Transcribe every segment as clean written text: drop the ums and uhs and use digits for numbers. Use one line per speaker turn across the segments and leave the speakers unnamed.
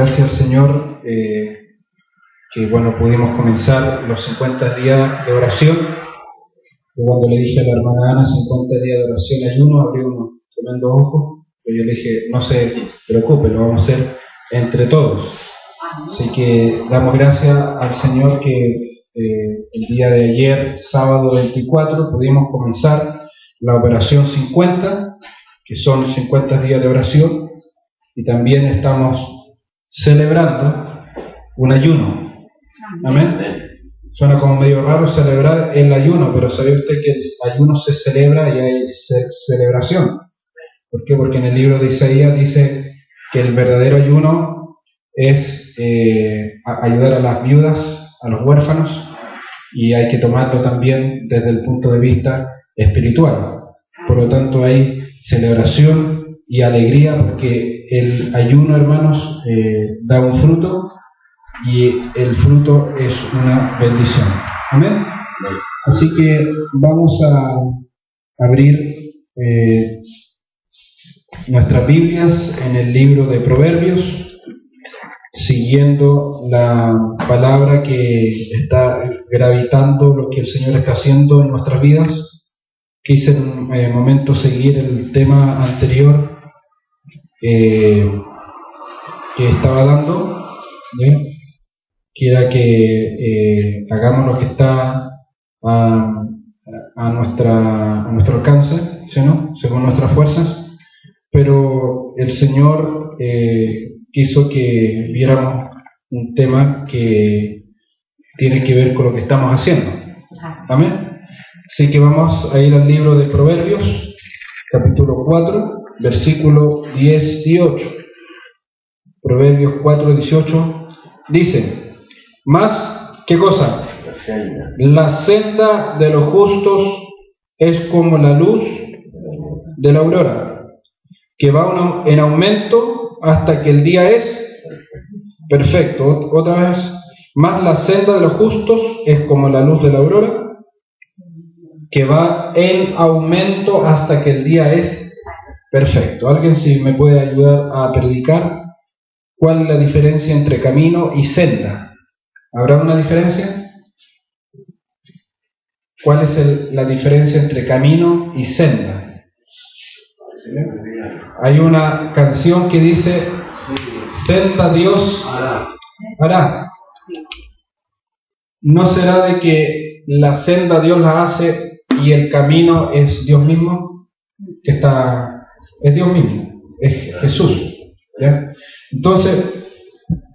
gracias al Señor que pudimos comenzar los 50 días de oración. Yo cuando le dije a la hermana Ana 50 días de oración y ayuno, abrió unos tremendos ojos, pero yo le dije, no se preocupe, lo vamos a hacer entre todos. Así que damos gracias al Señor que el día de ayer, sábado 24, pudimos comenzar la operación 50, que son 50 días de oración, y también estamos celebrando un ayuno. Amén. Suena como medio raro celebrar el ayuno, pero ¿sabe usted que el ayuno se celebra y hay celebración? ¿Por qué? Porque en el libro de Isaías dice que el verdadero ayuno es ayudar a las viudas, a los huérfanos, y hay que tomarlo también desde el punto de vista espiritual. Por lo tanto hay celebración y alegría porque el ayuno, hermanos, da un fruto y el fruto es una bendición. Amén. Así que vamos a abrir nuestras Biblias en el libro de Proverbios, siguiendo la palabra que está gravitando lo que el Señor está haciendo en nuestras vidas. Quise en un momento seguir el tema anterior que estaba dando, ¿sí? Que era que hagamos lo que está a nuestro alcance, ¿sí, no? Según nuestras fuerzas, pero el Señor quiso que viéramos un tema que tiene que ver con lo que estamos haciendo. Amén. Así que vamos a ir al libro de Proverbios, capítulo 4, versículo 18. Proverbios 4, 18 dice: más, ¿qué cosa? La senda de los justos es como la luz de la aurora, que va en aumento hasta que el día es perfecto. Otra vez, más la senda de los justos es como la luz de la aurora, que va en aumento hasta que el día es perfecto. ¿Alguien si me puede ayudar a predicar? ¿Cuál es la diferencia entre camino y senda? ¿Habrá una diferencia? ¿Cuál es la diferencia entre camino y senda? Hay una canción que dice: senda Dios hará. ¿No será de que la senda Dios la hace y el camino es Dios mismo? Es Dios mismo, es Jesús, ¿ya? Entonces,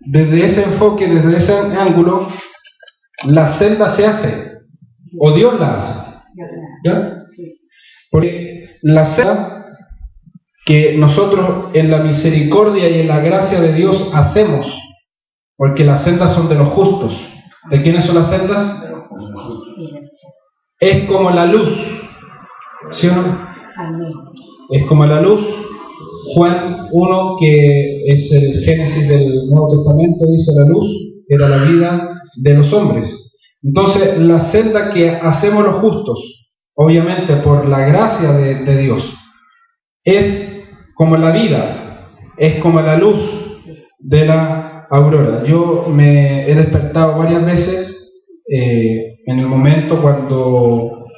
desde ese enfoque, desde ese ángulo, la senda se hace, o Dios la hace, ¿ya? Porque la senda que nosotros en la misericordia y en la gracia de Dios hacemos, porque las sendas son de los justos. ¿De quiénes son las sendas? Es como la luz, ¿sí o no? Es como la luz. Juan 1, que es el Génesis del Nuevo Testamento, dice: la luz era la vida de los hombres. Entonces, la senda que hacemos los justos, obviamente por la gracia de Dios, es como la vida, es como la luz de la aurora. Yo me he despertado varias veces en el momento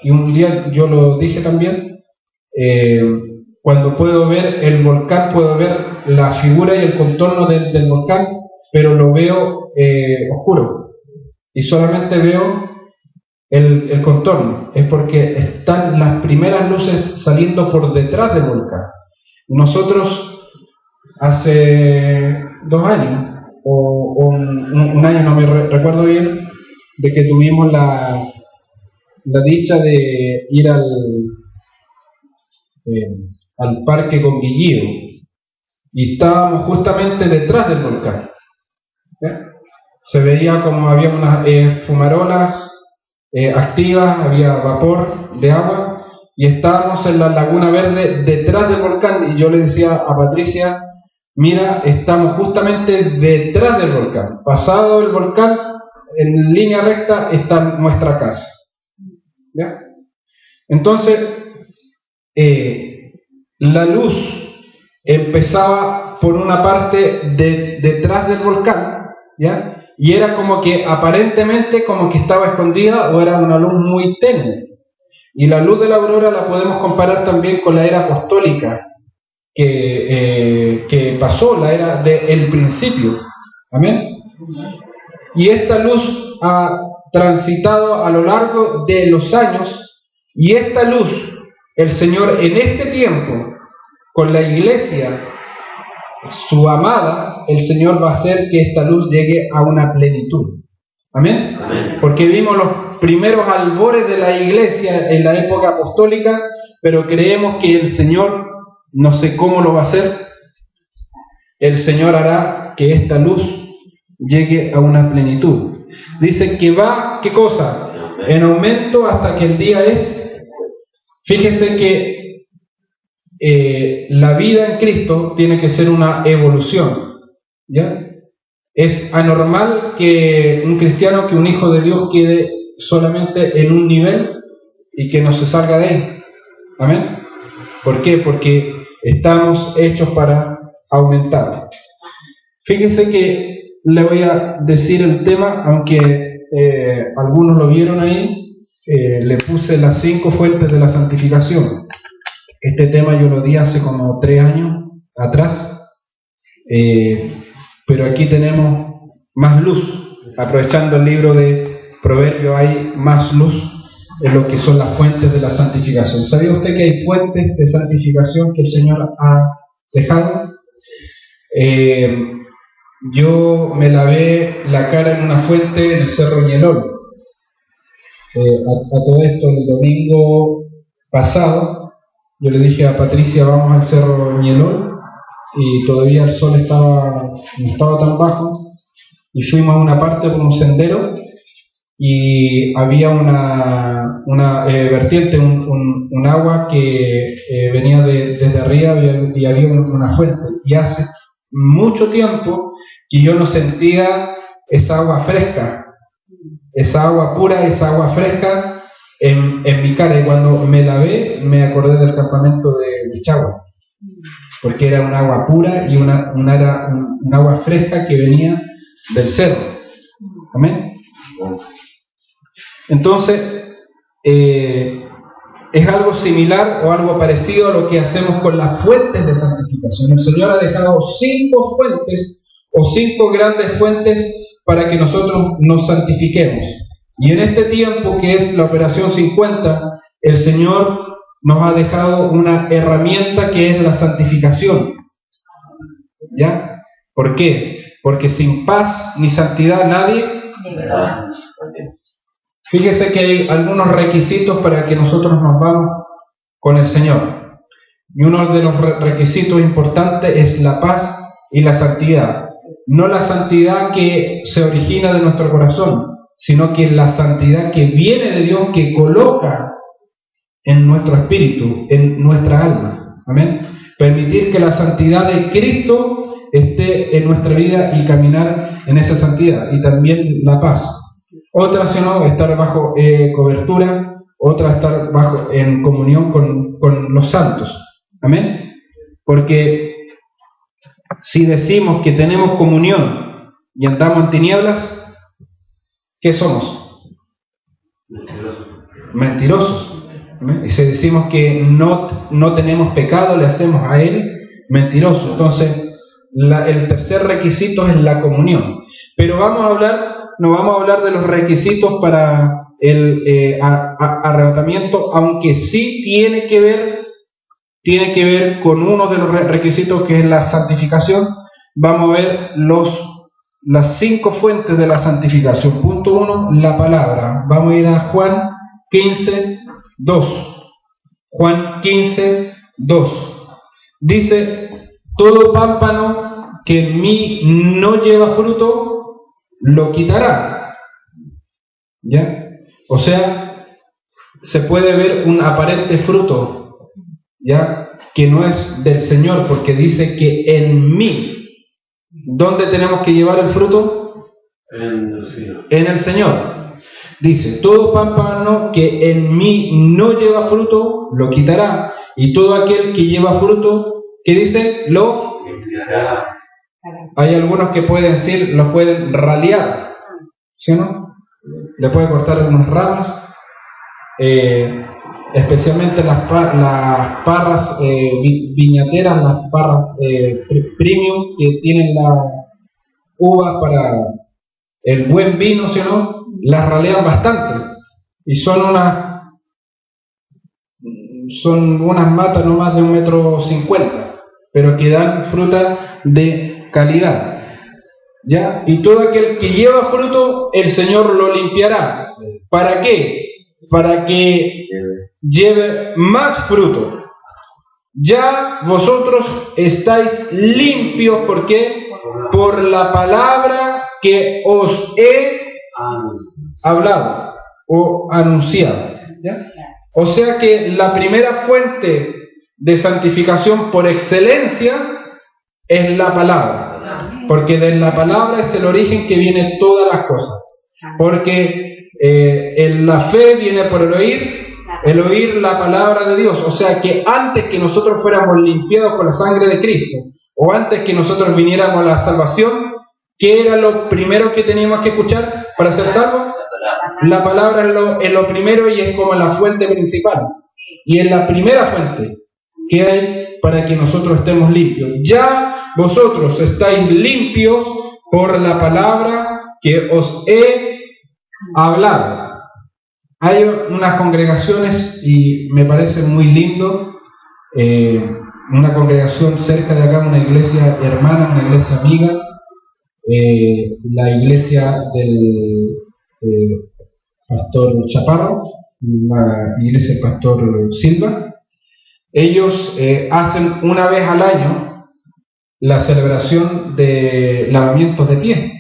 y un día yo lo dije también, cuando puedo ver el volcán, puedo ver la figura y el contorno del volcán, pero lo veo oscuro y solamente veo el contorno. Es porque están las primeras luces saliendo por detrás del volcán. Nosotros hace 2 años o un año, no me recuerdo bien, de que tuvimos la dicha de ir al parque con Guillío, y estábamos justamente detrás del volcán, ¿ya? Se veía como había unas fumarolas activas, había vapor de agua, y estábamos en la laguna verde detrás del volcán, y yo le decía a Patricia: mira, estamos justamente detrás del volcán, pasado el volcán, en línea recta está nuestra casa, ¿ya? Entonces, la luz empezaba por una parte detrás del volcán, ¿ya? Y era como que aparentemente como que estaba escondida o era una luz muy tenue. Y la luz de la aurora la podemos comparar también con la era apostólica que pasó, la era del principio. Amén. Y esta luz ha transitado a lo largo de los años, y esta luz, el Señor en este tiempo, con la iglesia, su amada, el Señor va a hacer que esta luz llegue a una plenitud. Amén. Amén. Porque vimos los primeros albores de la iglesia en la época apostólica, pero creemos que el Señor, no sé cómo lo va a hacer, el Señor hará que esta luz llegue a una plenitud. Dice que va, ¿qué cosa? En aumento hasta que el día es. Fíjese que la vida en Cristo tiene que ser una evolución, ¿ya? Es anormal que un cristiano, que un hijo de Dios quede solamente en un nivel y que no se salga de ahí. ¿Amén? ¿Por qué? Porque estamos hechos para aumentar. Fíjese que le voy a decir el tema, aunque algunos lo vieron ahí, le puse las 5 fuentes de la santificación. Este tema yo lo di hace como 3 años atrás, pero aquí tenemos más luz. Aprovechando el libro de Proverbios, hay más luz en lo que son las fuentes de la santificación. ¿Sabía usted que hay fuentes de santificación que el Señor ha dejado? Yo me lavé la cara en una fuente en el Cerro Ñelol. A todo esto, el domingo pasado, yo le dije a Patricia, vamos al Cerro Ñelol, y todavía el sol no estaba tan bajo, y fuimos a una parte por un sendero, y había una vertiente, un agua que venía desde arriba, y había una fuente, y hace mucho tiempo que yo no sentía esa agua fresca, esa agua pura, esa agua fresca en mi cara, y cuando me lavé me acordé del campamento de Michagua, porque era un agua pura y un agua fresca que venía del cerro. Amén. Entonces es algo similar o algo parecido a lo que hacemos con las fuentes de santificación. El Señor ha dejado 5 fuentes o 5 grandes fuentes para que nosotros nos santifiquemos. Y en este tiempo que es la operación 50, el Señor nos ha dejado una herramienta que es la santificación. ¿Ya? ¿Por qué? Porque sin paz ni santidad nadie. Fíjese que hay algunos requisitos para que nosotros nos vamos con el Señor. Y uno de los requisitos importantes es la paz y la santidad. No la santidad que se origina de nuestro corazón, sino que la santidad que viene de Dios, que coloca en nuestro espíritu, en nuestra alma. Amén. Permitir que la santidad de Cristo esté en nuestra vida y caminar en esa santidad. Y también la paz. Otra, si no, estar bajo cobertura. Otra, estar en comunión con los santos. Amén. Porque si decimos que tenemos comunión y andamos en tinieblas, ¿qué somos? Mentirosos. ¿Amén? Y si decimos que no tenemos pecado, le hacemos a Él mentiroso. Entonces, el tercer requisito es la comunión. Pero no vamos a hablar de los requisitos para el arrebatamiento, aunque sí tiene que ver con uno de los requisitos, que es la santificación. Vamos a ver las 5 fuentes de la santificación. Punto 1, la palabra. Vamos a ir a Juan 15, 2. Juan 15, 2. Dice: todo pámpano que en mí no lleva fruto, lo quitará. ¿Ya? O sea, se puede ver un aparente fruto, ¿ya?, que no es del Señor, porque dice que en mí. ¿Dónde tenemos que llevar el fruto? En el Señor. Dice: todo pámpano que en mí no lleva fruto, lo quitará, y todo aquel que lleva fruto, ¿qué dice? Lo Hay algunos que pueden decir, los pueden ralear, ¿sí o no? Le puede cortar algunas ramas, especialmente las parras viñateras, las parras premium que tienen la uva para el buen vino, ¿sí o no? Las ralean bastante y son unas matas no más de 1,50 m, pero que dan fruta de calidad, ¿ya? Y todo aquel que lleva fruto, el Señor lo limpiará. ¿Para qué? Para que lleve más fruto. Ya vosotros estáis limpios, ¿por qué? Por la palabra que os he hablado o anunciado, ¿ya? O sea que la primera fuente de santificación por excelencia es la palabra, porque de la palabra es el origen que viene todas las cosas, porque la fe viene por el oír la palabra de Dios. O sea que antes que nosotros fuéramos limpiados por la sangre de Cristo, o antes que nosotros viniéramos a la salvación, ¿qué era lo primero que teníamos que escuchar para ser salvos? La palabra es lo primero y es como la fuente principal. Y es la primera fuente que hay para que nosotros estemos limpios. Ya vosotros estáis limpios por la palabra que os he hablado. Hay unas congregaciones, y me parece muy lindo, una congregación cerca de acá, una iglesia hermana, una iglesia amiga, la iglesia del pastor Chaparro, la iglesia del pastor Silva. Ellos hacen una vez al año la celebración de lavamientos de pies,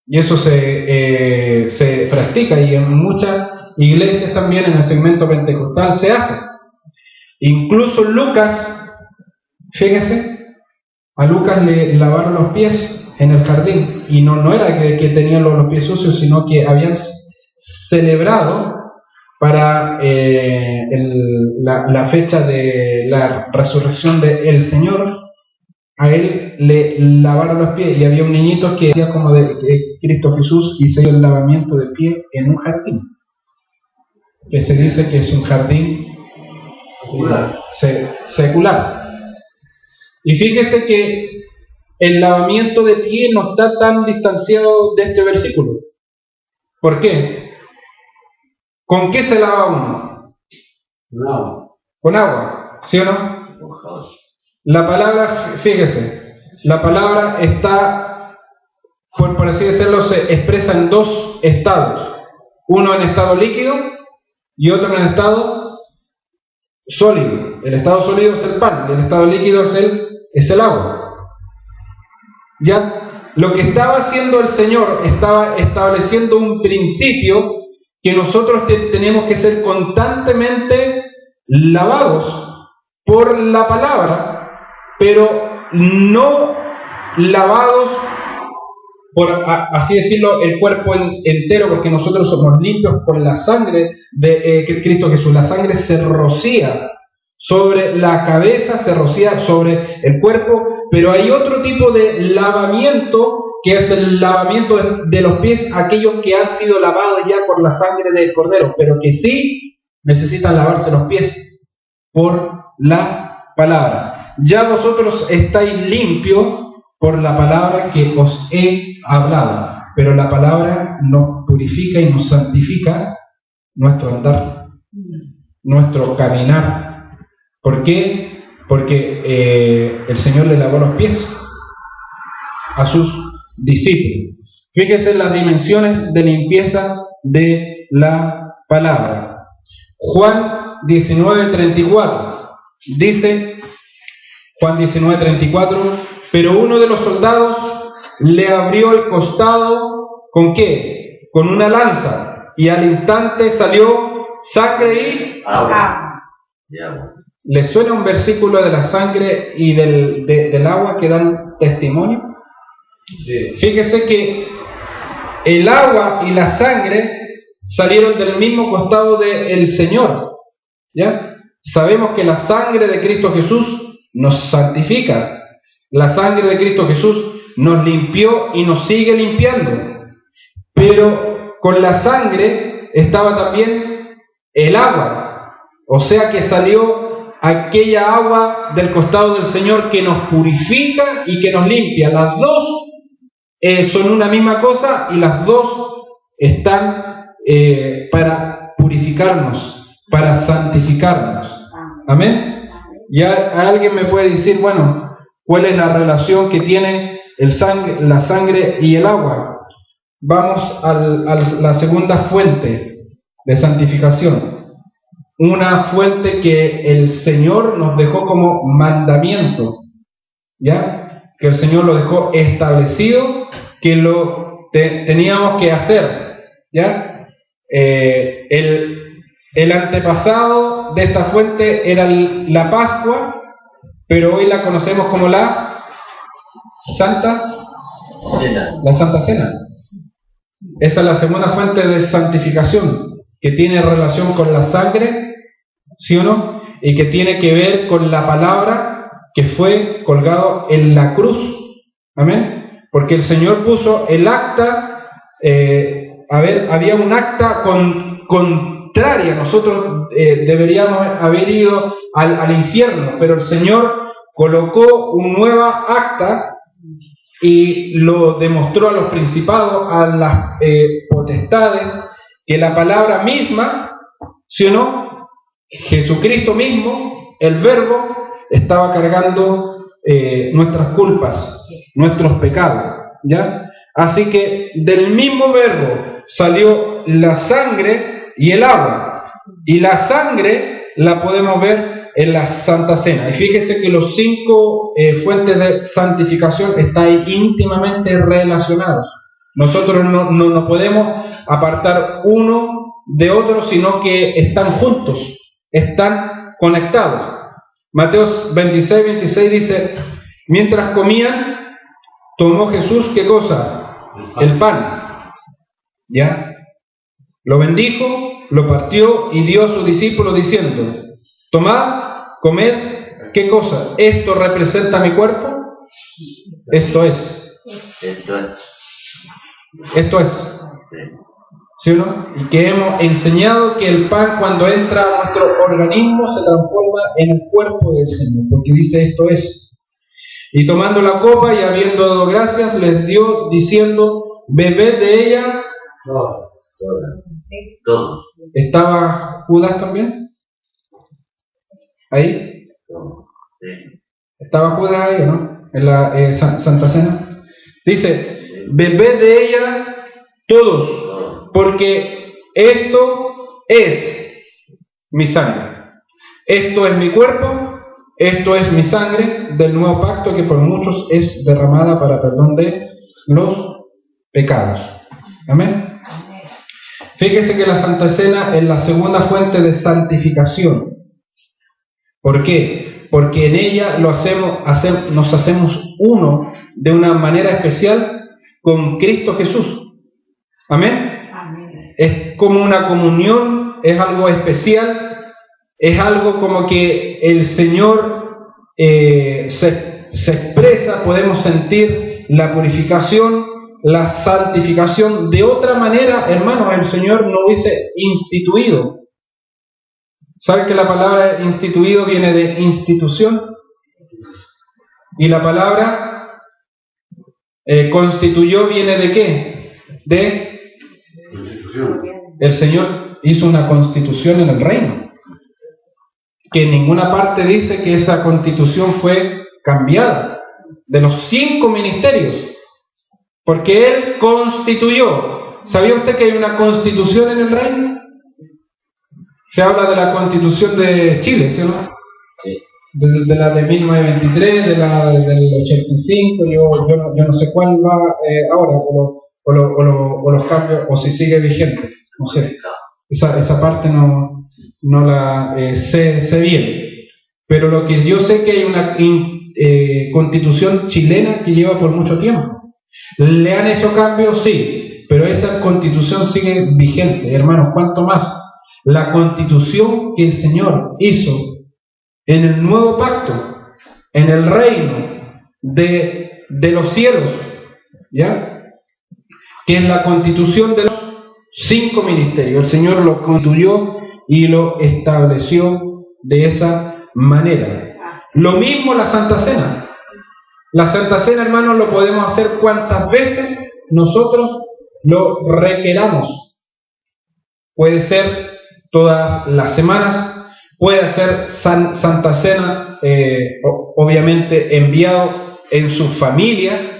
y eso se practica, y en muchas iglesias también en el segmento pentecostal se hace. Incluso Lucas, fíjese, a Lucas le lavaron los pies en el jardín, y no era que tenían los pies sucios, sino que habían celebrado para la fecha de la resurrección del Señor. A él le lavaron los pies, y había un niñito que hacía como de Cristo Jesús, y se hizo el lavamiento de pie en un jardín, que se dice que es un jardín secular. Y fíjese que el lavamiento de pie no está tan distanciado de este versículo. ¿Por qué? ¿Con qué se lava uno? Con agua, ¿sí o no? La palabra, fíjese, la palabra está, por así decirlo, se expresa en dos estados. Uno en estado líquido y otro en estado sólido. El estado sólido es el pan y el estado líquido es el agua. Ya, lo que estaba haciendo el Señor, estaba estableciendo un principio que nosotros tenemos que ser constantemente lavados por la palabra, pero no lavados por, así decirlo, el cuerpo entero, porque nosotros somos limpios por la sangre de Cristo Jesús. La sangre se rocía sobre la cabeza, se rocía sobre el cuerpo, pero hay otro tipo de lavamiento, que es el lavamiento de los pies, aquellos que han sido lavados ya por la sangre del Cordero, pero que sí necesitan lavarse los pies por la palabra. Ya vosotros estáis limpios por la palabra que os he hablado, pero la palabra nos purifica y nos santifica nuestro andar, nuestro caminar. ¿Por qué? Porque el Señor le lavó los pies a sus discípulos. Fíjese en las dimensiones de limpieza de la palabra. Juan 19:34 dice, Juan 19:34, pero uno de los soldados le abrió el costado, ¿con qué? Con una lanza, y al instante salió sangre y agua. ¿Le suena un versículo de la sangre y del agua que dan testimonio? Sí. Fíjese que el agua y la sangre salieron del mismo costado del Señor, ¿ya? Sabemos que la sangre de Cristo Jesús nos santifica, La sangre de Cristo Jesús nos limpió y nos sigue limpiando. Pero con la sangre estaba también el agua. O sea que salió aquella agua del costado del Señor que nos purifica y que nos limpia. Las dos son una misma cosa y las dos están para purificarnos, para santificarnos. Amén. Ya alguien me puede decir, bueno, ¿cuál es la relación que tiene la sangre y el agua? Vamos a la segunda fuente de santificación. Una fuente que el Señor nos dejó como mandamiento, ¿ya? Que el Señor lo dejó establecido, que lo teníamos que hacer, ¿ya? El antepasado de esta fuente era la Pascua, pero hoy la conocemos como la Santa Cena. Esa es la segunda fuente de santificación, que tiene relación con la sangre, ¿sí o no? Y que tiene que ver con la palabra que fue colgado en la cruz. Amén. Porque el Señor puso el acta, había un acta contraria. Nosotros deberíamos haber ido al infierno, pero el Señor colocó una nueva acta y lo demostró a los principados, a las potestades, que la palabra misma, ¿sí o no? Jesucristo mismo, el Verbo, estaba cargando nuestras culpas, nuestros pecados, ¿ya? Así que del mismo Verbo salió la sangre y el agua, y la sangre la podemos ver en la Santa Cena. Y fíjese que los 5 fuentes de santificación están ahí íntimamente relacionados. Nosotros no podemos apartar uno de otro, sino que están juntos, están conectados. Mateo 26 dice, mientras comían, tomó Jesús, ¿qué cosa? El pan, ¿ya? Lo bendijo, lo partió y dio a sus discípulos diciendo, tomad, comed, ¿qué cosa? ¿Esto representa mi cuerpo? Esto es. ¿Sí o no? Y que hemos enseñado que el pan, cuando entra a nuestro organismo, se transforma en el cuerpo del Señor, porque dice esto es. Y tomando la copa y habiendo dado gracias, les dio diciendo, bebed de ella. Todo. ¿Estaba Judas también? ¿Ahí? ¿Estaba Judas ahí o no? En la Santa Cena. Dice, bebed de ella todos, porque esto es mi sangre. Esto es mi cuerpo, esto es mi sangre del nuevo pacto que por muchos es derramada para perdón de los pecados. Amén. Fíjese que la Santa Cena es la segunda fuente de santificación. ¿Por qué? Porque en ella nos hacemos uno de una manera especial con Cristo Jesús. ¿Amén? Amén. Es como una comunión, es algo especial, es algo como que el Señor se expresa, podemos sentir la purificación, la santificación. De otra manera, hermanos, el Señor no hubiese instituido. ¿Saben que la palabra instituido viene de institución? Y la palabra constituyó viene de ¿qué? De el Señor hizo una constitución en el reino, que en ninguna parte dice que esa constitución fue cambiada, de los 5 ministerios, porque Él constituyó. ¿Sabía usted que hay una constitución en el reino? Se habla de la constitución de Chile, ¿sí o no? Sí. De la de 1923, de la del 85, yo no sé cuál va ahora, o los cambios, o si sigue vigente, no sé. Esa parte no la sé bien. Pero lo que yo sé que hay una constitución chilena que lleva por mucho tiempo. ¿Le han hecho cambios? Sí, pero esa constitución sigue vigente. Hermanos, ¿cuánto más? La constitución que el Señor hizo en el nuevo pacto, en el reino, de los cielos, ¿ya? Que es la constitución de los 5 ministerios. El Señor lo constituyó y lo estableció de esa manera. Lo mismo la Santa Cena. La Santa Cena, hermanos, lo podemos hacer cuantas veces nosotros lo requeramos. Puede ser todas las semanas, puede ser Santa Cena, obviamente enviado en su familia.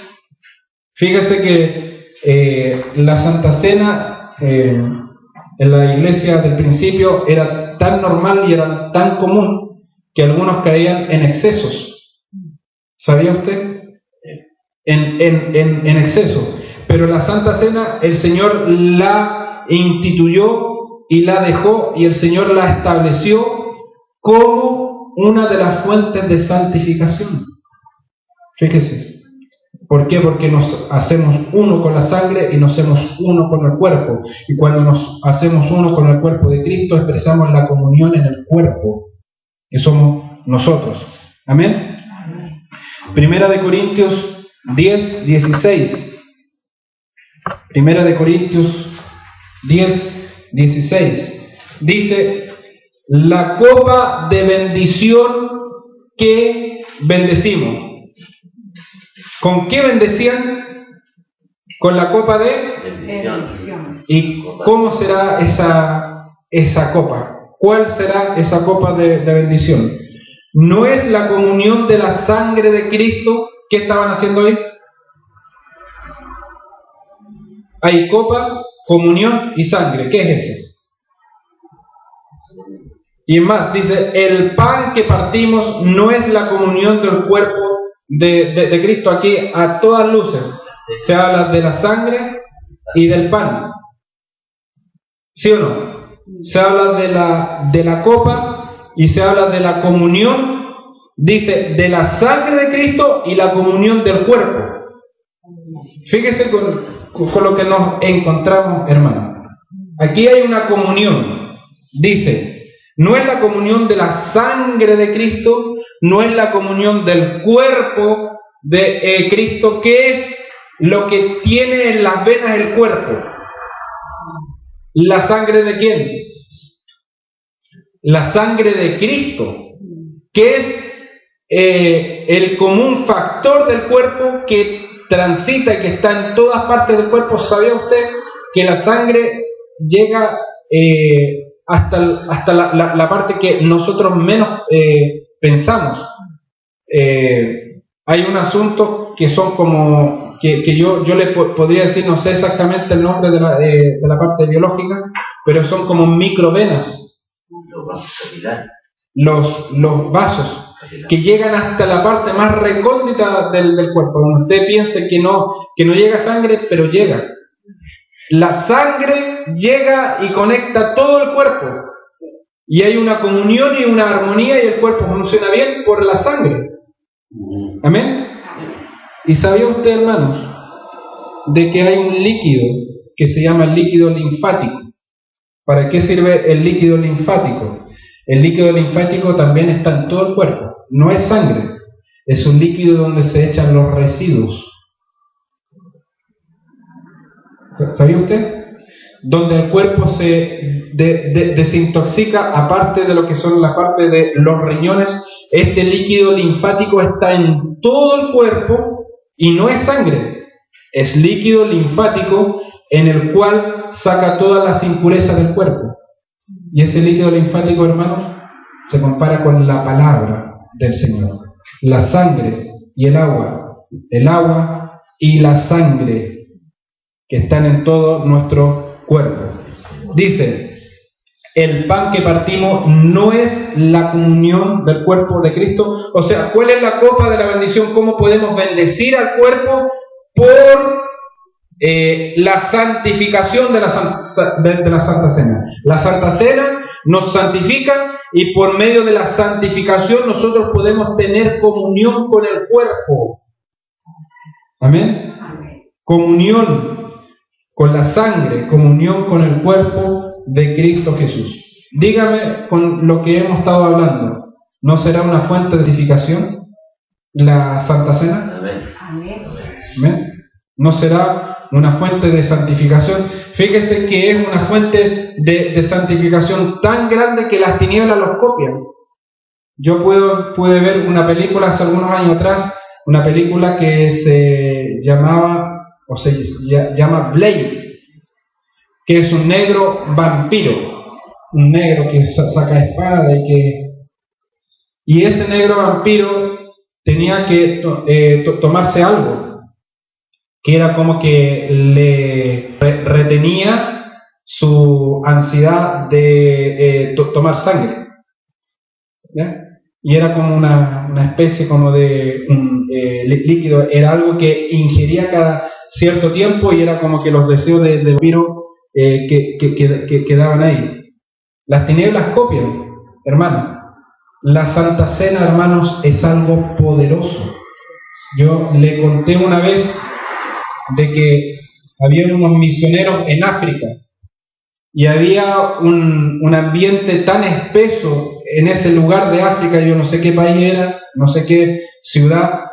Fíjese que la Santa Cena en la iglesia del principio era tan normal y era tan común que algunos caían en excesos. ¿Sabía usted? En exceso. Pero la Santa Cena, el Señor la instituyó y la dejó, y el Señor la estableció como una de las fuentes de santificación. Fíjese. ¿Por qué? Porque nos hacemos uno con la sangre y nos hacemos uno con el cuerpo. Y cuando nos hacemos uno con el cuerpo de Cristo, expresamos la comunión en el cuerpo, que somos nosotros. Amén. Primera de Corintios 10, 16. Primera de Corintios 10, 16. Dice: la copa de bendición que bendecimos. ¿Con qué bendecían? Con la copa de bendición. ¿Y cómo será esa copa? ¿Cuál será esa copa de bendición? ¿No es la comunión de la sangre de Cristo? ¿Qué estaban haciendo ahí? Hay copa, comunión y sangre. ¿Qué es eso? Y más, dice, el pan que partimos no es la comunión del cuerpo de Cristo. Aquí a todas luces se habla de la sangre y del pan. ¿Sí o no? Se habla de la copa y se habla de la comunión. Dice de la sangre de Cristo y la comunión del cuerpo. Fíjese con lo que nos encontramos, hermano. Aquí hay una comunión. Dice, no es la comunión de la sangre de Cristo, no es la comunión del cuerpo de Cristo, que es lo que tiene en las venas el cuerpo. ¿La sangre de quién? La sangre de Cristo, que es el común factor del cuerpo que transita y que está en todas partes del cuerpo. ¿Sabía usted que la sangre llega hasta la parte que nosotros menos pensamos? Hay un asunto que son como que yo le podría decir, no sé exactamente el nombre de la parte biológica, pero son como microvenas, los vasos que llegan hasta la parte más recóndita del cuerpo, donde usted piense que no llega sangre, pero llega. La sangre llega y conecta todo el cuerpo, y hay una comunión y una armonía, y el cuerpo funciona bien por la sangre. ¿Amén? ¿Y sabía usted, hermanos, de que hay un líquido que se llama el líquido linfático? ¿Para qué sirve el líquido linfático? El líquido linfático también está en todo el cuerpo. No es sangre, es un líquido donde se echan los residuos. ¿Sabía usted? Donde el cuerpo se desintoxica, aparte de lo que son la parte de los riñones. Este líquido linfático está en todo el cuerpo y no es sangre, es líquido linfático en el cual saca todas las impurezas del cuerpo. Y ese líquido linfático, hermanos, se compara con la palabra del Señor. La sangre y el agua y la sangre que están en todo nuestro cuerpo. Dice, el pan que partimos no es la comunión del cuerpo de Cristo. O sea, ¿cuál es la copa de la bendición? ¿Cómo podemos bendecir al cuerpo? Por la santificación de la Santa Cena. La Santa Cena nos santifica, y por medio de la santificación nosotros podemos tener comunión con el cuerpo. Amén. Comunión con la sangre, comunión con el cuerpo de Cristo Jesús. Dígame, con lo que hemos estado hablando, ¿no será una fuente de santificación? la Santa Cena? Amén. ¿No será una fuente de santificación? Fíjese que es una fuente de santificación tan grande que las tinieblas los copian. Yo pude ver una película hace algunos años atrás, una película que se llama Blade, que es un negro vampiro, un negro que saca espada y ese negro vampiro tenía que tomarse algo, que era como que le retenía su ansiedad de tomar sangre, ¿ya? Y era como una especie como de líquido, era algo que ingería cada cierto tiempo y era como que los deseos de vampiro que quedaban ahí. Las tinieblas copian, hermano. La Santa Cena, hermanos, es algo poderoso. Yo le conté una vez de que había unos misioneros en África y había un ambiente tan espeso en ese lugar de África, yo no sé qué país era, no sé qué ciudad,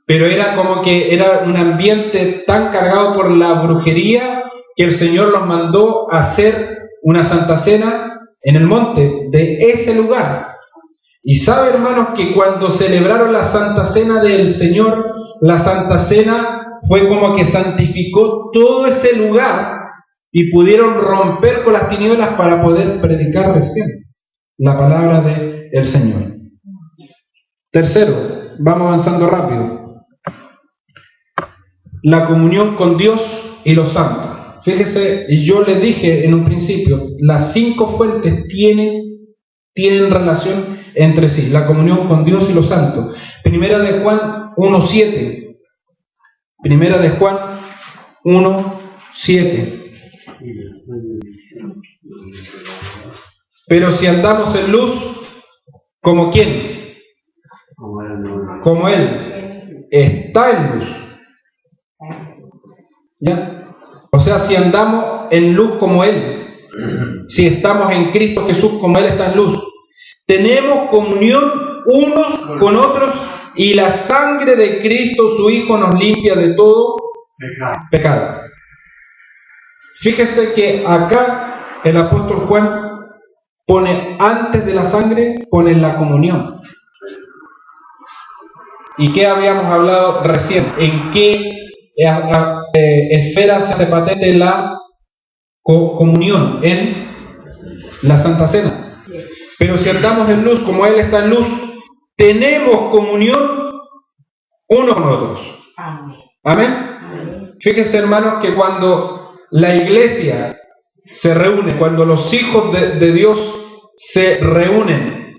pero era como que era un ambiente tan cargado por la brujería que el Señor los mandó a hacer una Santa Cena en el monte de ese lugar. Y sabe, hermanos, que cuando celebraron la Santa Cena del Señor, la Santa Cena fue como que santificó todo ese lugar y pudieron romper con las tinieblas para poder predicar recién la palabra del Señor. Tercero, vamos avanzando rápido. La comunión con Dios y los santos. Fíjese, y yo les dije en un principio, las 5 fuentes tienen relación entre sí, la comunión con Dios y los santos. Primera de Juan 1:7. Primera de Juan 1:7. Pero si andamos en luz, ¿como quién? Como Él está en luz. ¿Ya? O sea, si andamos en luz como Él, si estamos en Cristo Jesús como Él está en luz, tenemos comunión unos con otros y la sangre de Cristo, su Hijo, nos limpia de todo pecado. Fíjese que acá el apóstol Juan pone antes de la sangre, pone la comunión. ¿Y qué habíamos hablado recién? ¿En qué esfera se hace patente la comunión? En la Santa Cena. Pero si andamos en luz como Él está en luz, tenemos comunión unos con otros. Amén. Fíjense, hermanos, que cuando la iglesia se reúne, cuando los hijos de Dios se reúnen,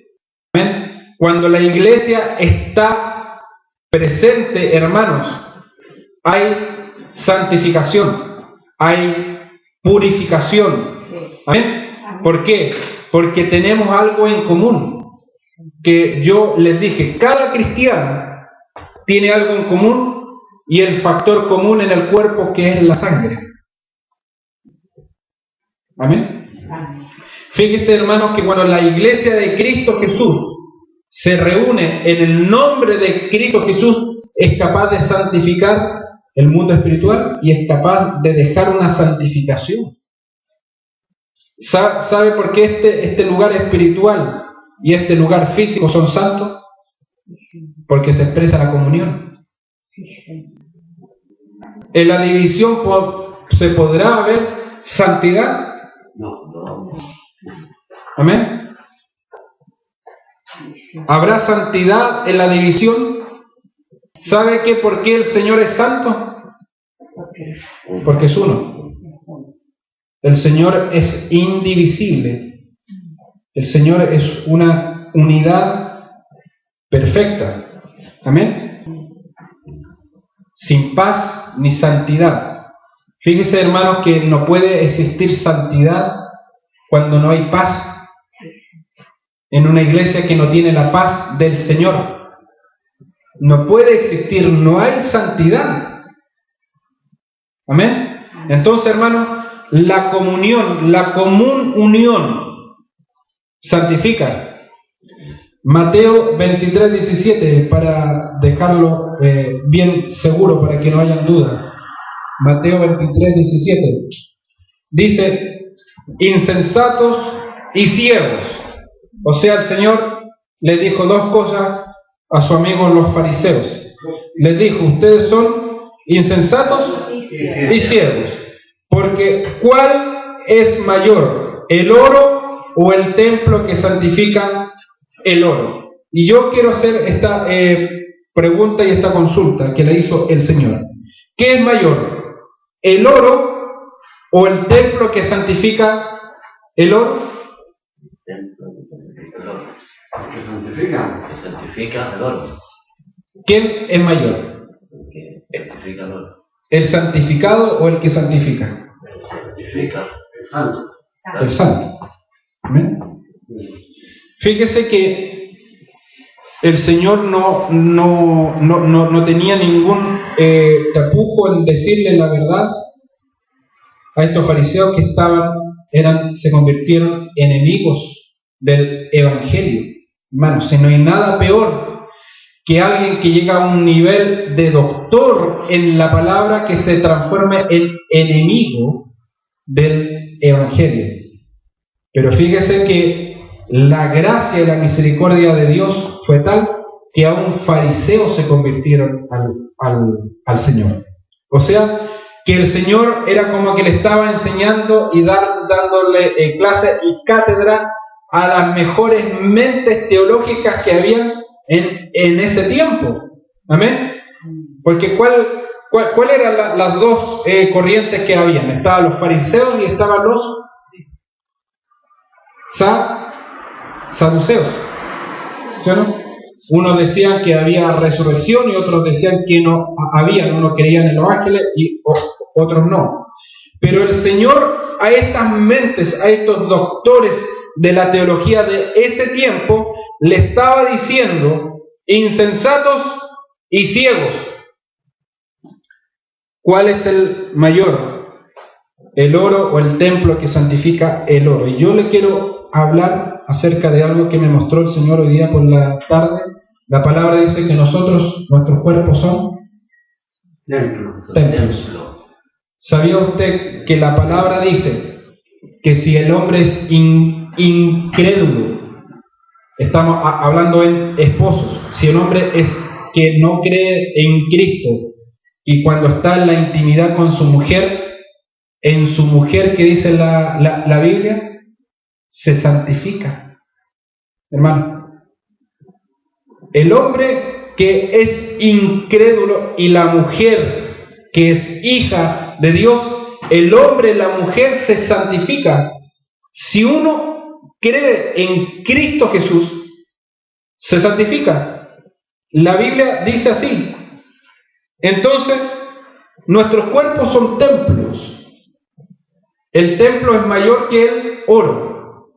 amén, cuando la iglesia está presente, hermanos, hay santificación, hay purificación. Amén. ¿Por qué? Porque tenemos algo en común, que yo les dije, cada cristiano tiene algo en común y el factor común en el cuerpo que es la sangre. Amén. Fíjense, hermanos, que cuando la iglesia de Cristo Jesús se reúne en el nombre de Cristo Jesús, es capaz de santificar el mundo espiritual y es capaz de dejar una santificación. ¿Sabe por qué este lugar espiritual y este lugar físico son santos? Porque se expresa la comunión. En la división se podrá ver santidad. Amén. ¿Habrá santidad en la división? ¿Sabe qué? ¿Por qué el Señor es santo? Porque es uno. El Señor es indivisible. El Señor es una unidad perfecta. Amén. Sin paz ni santidad. Fíjese, hermanos, que no puede existir santidad cuando no hay paz. En una iglesia que no tiene la paz del Señor, no puede existir, no hay santidad. Amén. Entonces, hermanos, la comunión, la común unión santifica. Mateo 23, 17, para dejarlo bien seguro, para que no hayan dudas. Mateo 23, 17. Dice, insensatos y ciegos. O sea, el Señor le dijo dos cosas a sus amigos los fariseos. Les dijo, ustedes son insensatos y ciegos. Porque ¿cuál es mayor, el oro o el templo que santifica el oro? Y yo quiero hacer esta pregunta y esta consulta que le hizo el Señor. ¿Qué es mayor, el oro o el templo que santifica el oro?
El templo que santifica el oro.
¿Quién es mayor?
El que santifica el oro.
¿El santificado o el que santifica?
El santifica. El santo.
El santo. ¿Amén? Fíjese que el Señor no tenía ningún tapujo en decirle la verdad a estos fariseos que se convirtieron enemigos del Evangelio. Hermanos, si no hay nada peor que alguien que llega a un nivel de doctor en la palabra que se transforme en enemigo del Evangelio. Pero fíjese que la gracia y la misericordia de Dios fue tal que aún fariseos se convirtieron al Señor. O sea, que el Señor era como que le estaba enseñando y dándole clase y cátedra a las mejores mentes teológicas que habían en ese tiempo. Amén. Porque ¿cuál eran las dos corrientes que habían? Estaban los fariseos y estaban los saduceos. ¿Sí o no? Unos decían que había resurrección y otros decían que no había. Unos creían en los ángeles y otros no. Pero el Señor a estas mentes, a estos doctores de la teología de ese tiempo, le estaba diciendo, insensatos y ciegos, ¿cuál es el mayor? ¿El oro o el templo que santifica el oro? Y yo le quiero hablar acerca de algo que me mostró el Señor hoy día por la tarde. La palabra dice que nuestros cuerpos son templos. ¿Sabía usted que la palabra dice que si el hombre es incrédulo, estamos hablando en esposos, si el hombre es que no cree en Cristo y cuando está en la intimidad con su mujer, en su mujer que dice la Biblia, se santifica? Hermano, el hombre que es incrédulo y la mujer que es hija de Dios, el hombre y la mujer se santifican. Si uno cree en Cristo Jesús, se santifica. La Biblia dice así. Entonces, nuestros cuerpos son templos. El templo es mayor que el oro.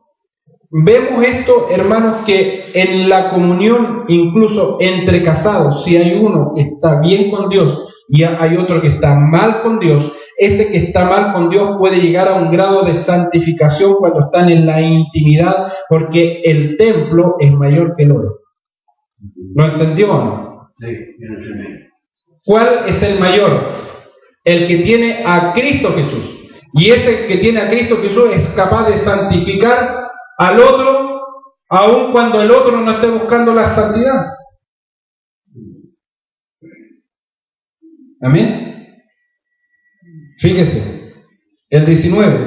Vemos esto, hermanos, que en la comunión, incluso entre casados, si hay uno que está bien con Dios y hay otro que está mal con Dios, ese que está mal con Dios puede llegar a un grado de santificación cuando están en la intimidad, porque el templo es mayor que el oro. ¿Lo entendió o no? ¿Cuál es el mayor? El que tiene a Cristo Jesús. Y ese que tiene a Cristo Jesús es capaz de santificar al otro, aun cuando el otro no esté buscando la santidad. Amén. Fíjese, el 19,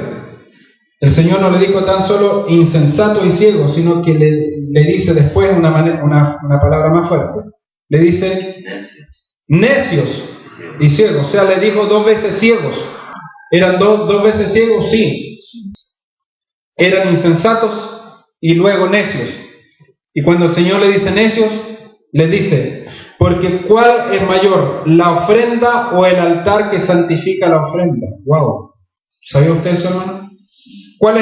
el Señor no le dijo tan solo insensato y ciego, sino que le dice después una palabra más fuerte. Le dice necios y ciegos. O sea, le dijo dos veces ciegos. ¿Eran dos veces ciegos? Sí. Eran insensatos y luego necios. Y cuando el Señor le dice necios, le dice, porque ¿cuál es mayor, la ofrenda o el altar que santifica la ofrenda? ¡Wow! ¿Sabía usted eso, hermano? ¿Cuál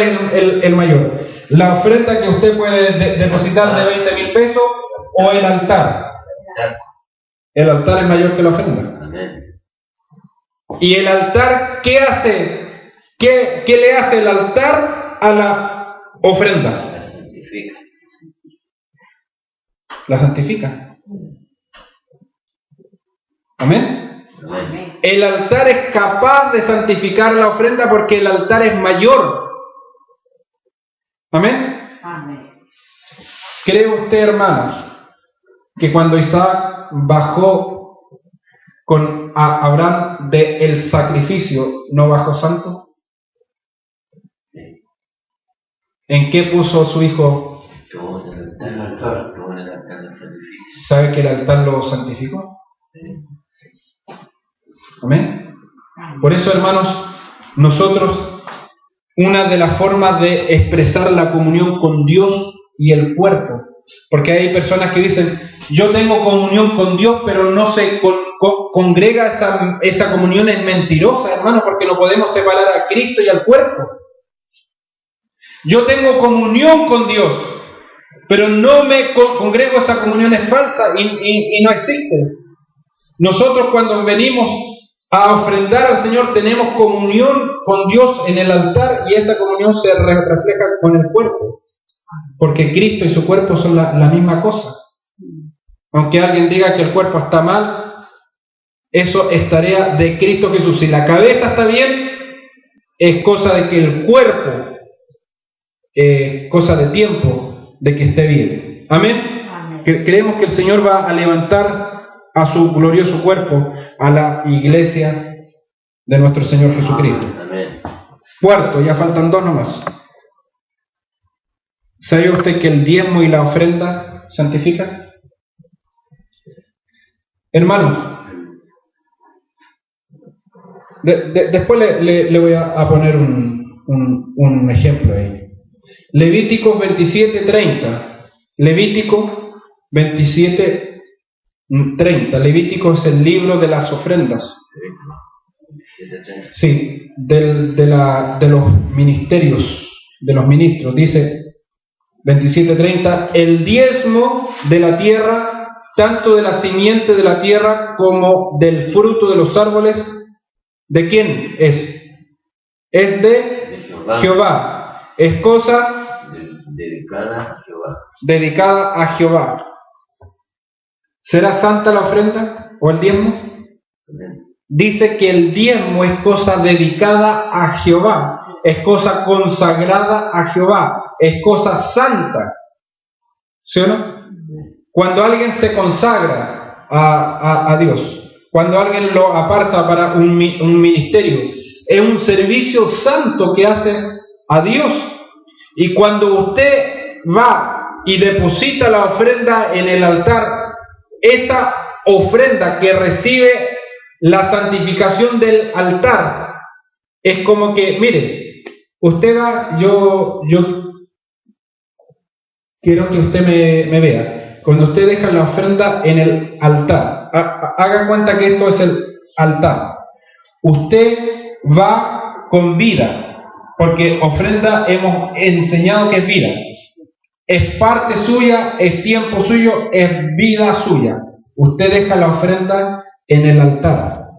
es el mayor? ¿La ofrenda que usted puede depositar de 20,000 pesos o el altar? El altar es mayor que la ofrenda. ¿Y el altar qué hace? ¿Qué le hace el altar a la ofrenda?
La santifica.
la santifica. ¿Amén?
Amén.
El altar es capaz de santificar la ofrenda porque el altar es mayor. ¿Amén?
Amén.
¿Cree usted, hermanos, que cuando Isaac bajó con Abraham del sacrificio, no bajó santo? ¿En qué puso su hijo?
Estuvo en el altar, estuvo en el altar del sacrificio.
¿Sabe que el altar lo santificó? ¿Amén? Por eso, hermanos, nosotros, una de las formas de expresar la comunión con Dios y el cuerpo, porque hay personas que dicen, yo tengo comunión con Dios, pero no se congrega, esa comunión es mentirosa, hermanos, porque no podemos separar a Cristo y al cuerpo. Yo tengo comunión con Dios, pero no me congrego, esa comunión es falsa y no existe. Nosotros cuando venimos a ofrendar al Señor tenemos comunión con Dios en el altar y esa comunión se refleja con el cuerpo, porque Cristo y su cuerpo son la misma cosa. Aunque alguien diga que el cuerpo está mal, eso es tarea de Cristo Jesús. Si la cabeza está bien, es cosa de que el cuerpo, cosa de tiempo de que esté bien. ¿Amén?
Amén.
Creemos que el Señor va a levantar a su glorioso cuerpo, a la iglesia de nuestro Señor Jesucristo.
Amén.
Cuarto, ya faltan dos nomás. ¿Sabe usted que el diezmo y la ofrenda santifican? Hermanos, después le voy a poner un ejemplo ahí. Levíticos 27:30. Levítico 27:30. Levítico es el libro de las ofrendas.
27:30.
Sí, de los ministerios, de los ministros. Dice 27:30, el diezmo de la tierra, tanto de la simiente de la tierra como del fruto de los árboles, ¿de quién es? Es de Jehová. Es cosa
dedicada a Jehová.
Dedicada a Jehová. ¿Será santa la ofrenda o el diezmo?
Amén.
Dice que el diezmo es cosa dedicada a Jehová, es cosa consagrada a Jehová, es cosa santa. ¿Sí o no? Cuando alguien se consagra a Dios, cuando alguien lo aparta para un ministerio, es un servicio santo que hace a Dios. Y cuando usted va y deposita la ofrenda en el altar, esa ofrenda que recibe la santificación del altar, es como que, mire, usted va, yo quiero que usted me vea. Cuando usted deja la ofrenda en el altar, haga cuenta que esto es el altar. Usted va con vida, porque ofrenda hemos enseñado que es vida. Es parte suya, es tiempo suyo, es vida suya. Usted deja la ofrenda en el altar.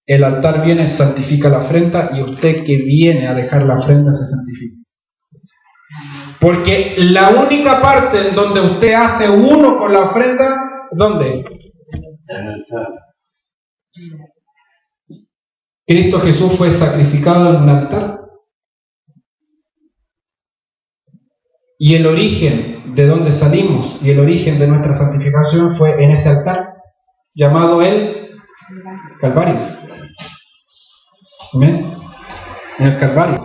El altar viene, santifica la ofrenda y usted que viene a dejar la ofrenda se santifica. Porque la única parte en donde usted hace uno con la ofrenda, ¿dónde?
En el altar.
Cristo Jesús fue sacrificado en un altar. Y el origen de donde salimos y el origen de nuestra santificación fue en ese altar, llamado el Calvario. ¿Amén? En el Calvario.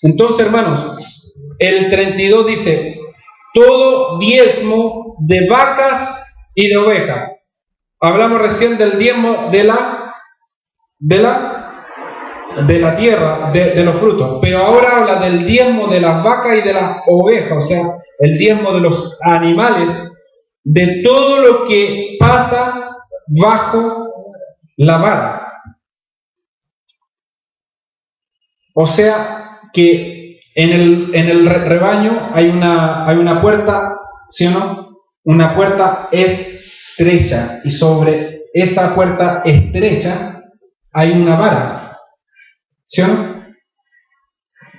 Entonces, hermanos, el 32 dice, todo diezmo de vacas y de ovejas. Hablamos recién del diezmo de la tierra, de los frutos, pero ahora habla del diezmo de las vacas y de las ovejas, o sea, el diezmo de los animales, de todo lo que pasa bajo la vara. O sea que en el rebaño hay una puerta, ¿sí o no? Una puerta estrecha, y sobre esa puerta estrecha hay una vara. ¿Sí o no?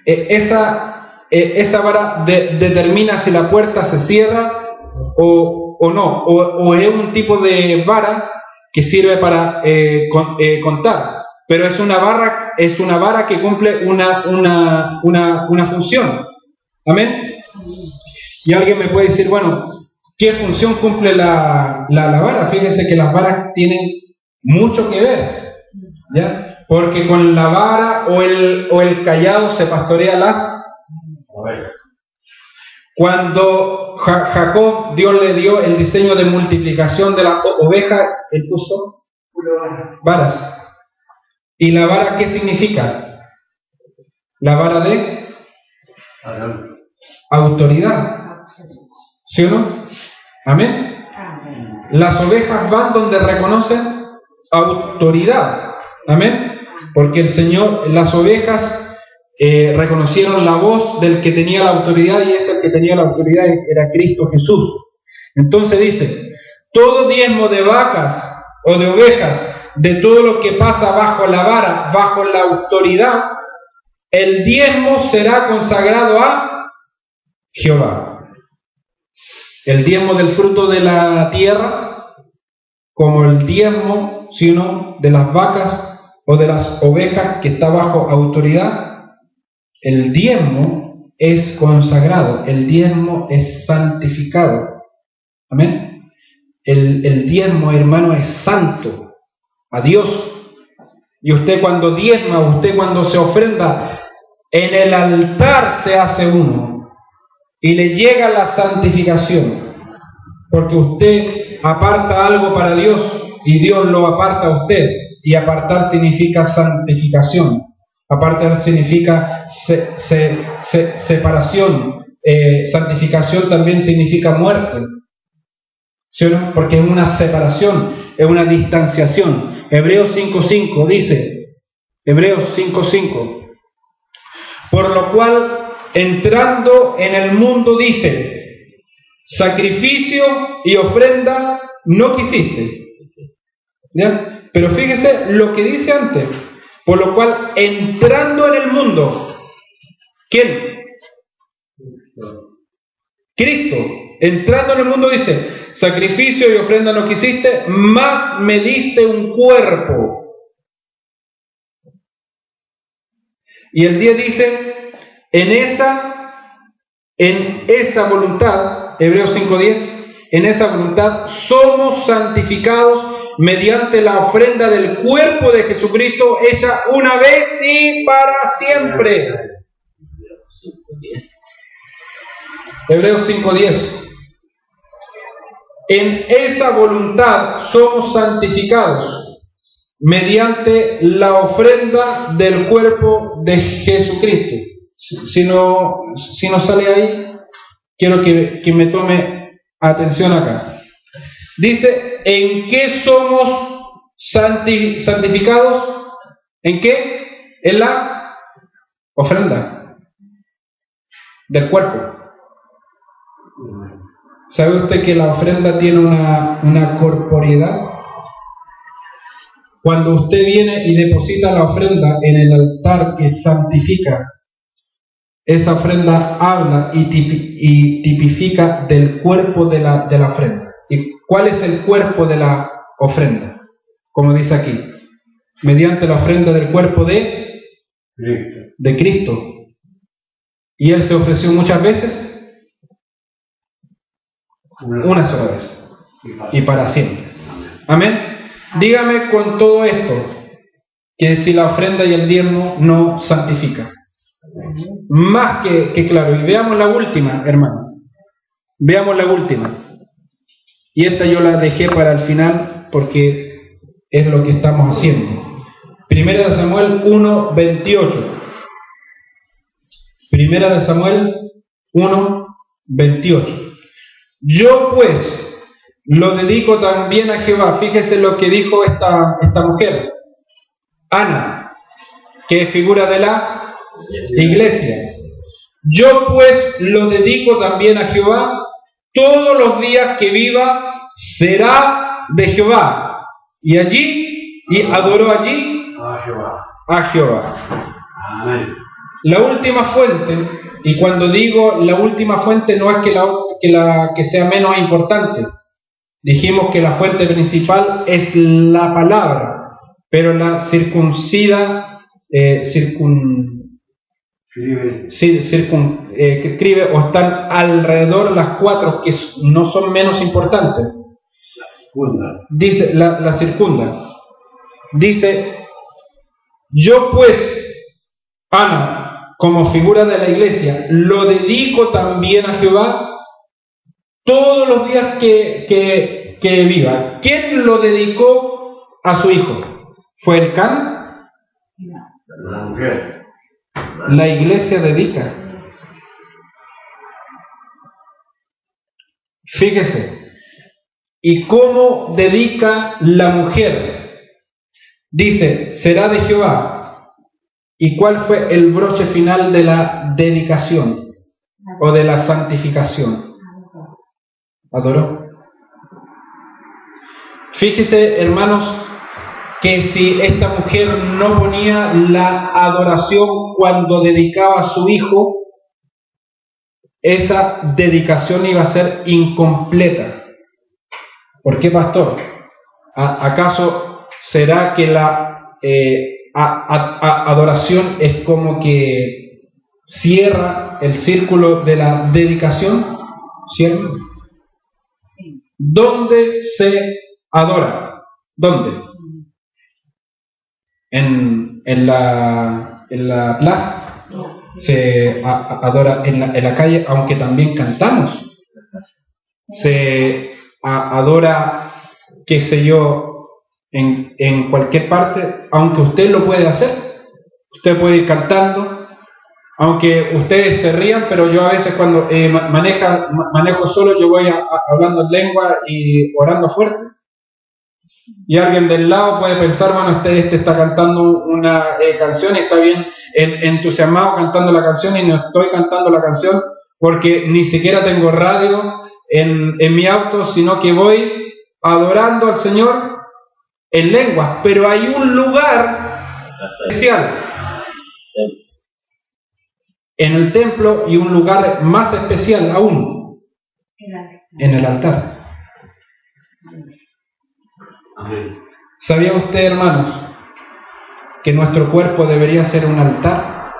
Esa vara determina si la puerta se cierra o o no, o es un tipo de vara que sirve para contar, pero es una vara que cumple una función. Amén. Y alguien me puede decir, bueno, ¿qué función cumple la vara? Fíjense que las varas tienen mucho que ver, ¿ya? Porque con la vara o el cayado se pastorea las ovejas. Cuando Jacob, Dios le dio el diseño de multiplicación de la oveja, él puso varas. ¿Y la vara qué significa? La vara de autoridad. ¿Sí o no? Amén. Las ovejas van donde reconocen autoridad. Amén. Porque el Señor, las ovejas reconocieron la voz del que tenía la autoridad, y ese que tenía la autoridad era Cristo Jesús. Entonces dice, todo diezmo de vacas o de ovejas, de todo lo que pasa bajo la vara, bajo la autoridad, el diezmo será consagrado a Jehová. El diezmo del fruto de la tierra, como el diezmo, ¿sí o no?, de las vacas o de las ovejas que está bajo autoridad. El diezmo es consagrado, el diezmo es santificado. Amén. El diezmo, hermano, es santo a Dios. Y usted cuando diezma, usted cuando se ofrenda, en el altar se hace uno y le llega la santificación, porque usted aparta algo para Dios y Dios lo aparta a usted. Y apartar significa santificación. Apartar significa separación. Santificación también significa muerte. ¿Sí o no? Porque es una separación, es una distanciación. Hebreos 5:5 dice, Hebreos 5:5, por lo cual, entrando en el mundo, dice, sacrificio y ofrenda no quisiste. ¿Ya? Pero fíjese lo que dice antes. Por lo cual, entrando en el mundo, ¿quién? Cristo. Entrando en el mundo dice, sacrificio y ofrenda no quisiste, mas me diste un cuerpo. Y el 10 dice, en esa voluntad, Hebreos 5:10, en esa voluntad somos santificados mediante la ofrenda del cuerpo de Jesucristo, hecha una vez y para siempre. Hebreos 5:10. En esa voluntad somos santificados mediante la ofrenda del cuerpo de Jesucristo. Si no sale ahí, quiero que me tome atención acá. Dice, ¿en qué somos santificados? ¿En qué? En la ofrenda del cuerpo. ¿Sabe usted que la ofrenda tiene una corporeidad? Cuando usted viene y deposita la ofrenda en el altar que santifica, esa ofrenda habla y tipifica del cuerpo de la ofrenda. ¿Y cuál es el cuerpo de la ofrenda? Como dice aquí, mediante la ofrenda del cuerpo de Cristo. ¿Y Él se ofreció muchas veces? Una sola vez. Y para siempre. Amén. Dígame con todo esto, que si la ofrenda y el diezmo no santifica. Más que claro. Y veamos la última, hermano. Veamos la última. Y esta yo la dejé para el final porque es lo que estamos haciendo. Primera de Samuel 1:28. Primera de Samuel 1:28. Yo pues lo dedico también a Jehová. Fíjese lo que dijo esta mujer, Ana, que es figura de la iglesia. Yo pues lo dedico también a Jehová. Todos los días que viva será de Jehová. Y adoró allí a Jehová.
Amén.
La última fuente, y cuando digo la última fuente no es que sea menos importante, Dijimos que la fuente principal es la palabra, pero la circuncida, que escribe, o están alrededor las cuatro que no son menos importantes. Dice la circunda. Dice: yo pues, Ana, como figura de la iglesia, lo dedico también a Jehová todos los días que viva. ¿Quién lo dedicó a su hijo? ¿Fue el Can?
La mujer.
La iglesia dedica. Fíjese. ¿Y cómo dedica la mujer? Dice: será de Jehová. ¿Y cuál fue el broche final de la dedicación o de la santificación? Adoró. Fíjese, hermanos, que si esta mujer no ponía la adoración cuando dedicaba a su hijo, esa dedicación iba a ser incompleta. ¿Por qué, pastor? ¿Acaso será que la adoración es como que cierra el círculo de la dedicación? ¿Cierto? Sí. ¿Dónde se adora? ¿Dónde? ¿En la plaza? Se adora en la calle, aunque también cantamos. Se adora, qué sé yo, en cualquier parte, aunque usted lo puede hacer. Usted puede ir cantando, aunque ustedes se rían, pero yo a veces cuando manejo solo, yo voy hablando en lengua y orando fuerte. Y alguien del lado puede pensar, bueno, este está cantando una canción y está bien entusiasmado cantando la canción, y no estoy cantando la canción porque ni siquiera tengo radio en mi auto, sino que voy adorando al Señor en lengua. Pero hay un lugar especial en el templo, y un lugar más especial aún, en el altar.
Amén.
¿Sabía usted, hermanos, que nuestro cuerpo debería ser un altar?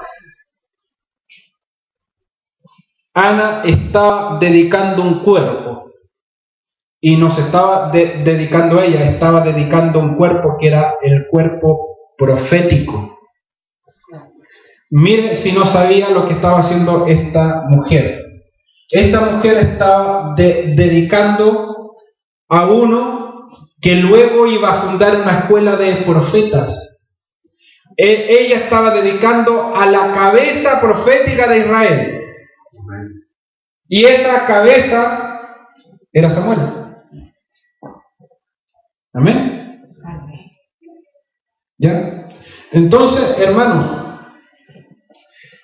Ana estaba dedicando un cuerpo, y no se estaba dedicando a ella, estaba dedicando un cuerpo que era el cuerpo profético. Mire si no sabía lo que estaba haciendo esta mujer. Esta mujer estaba dedicando a uno que luego iba a fundar una escuela de profetas. Ella estaba dedicando a la cabeza profética de Israel. Y esa cabeza era Samuel. Amén. ¿Ya? Entonces, hermanos,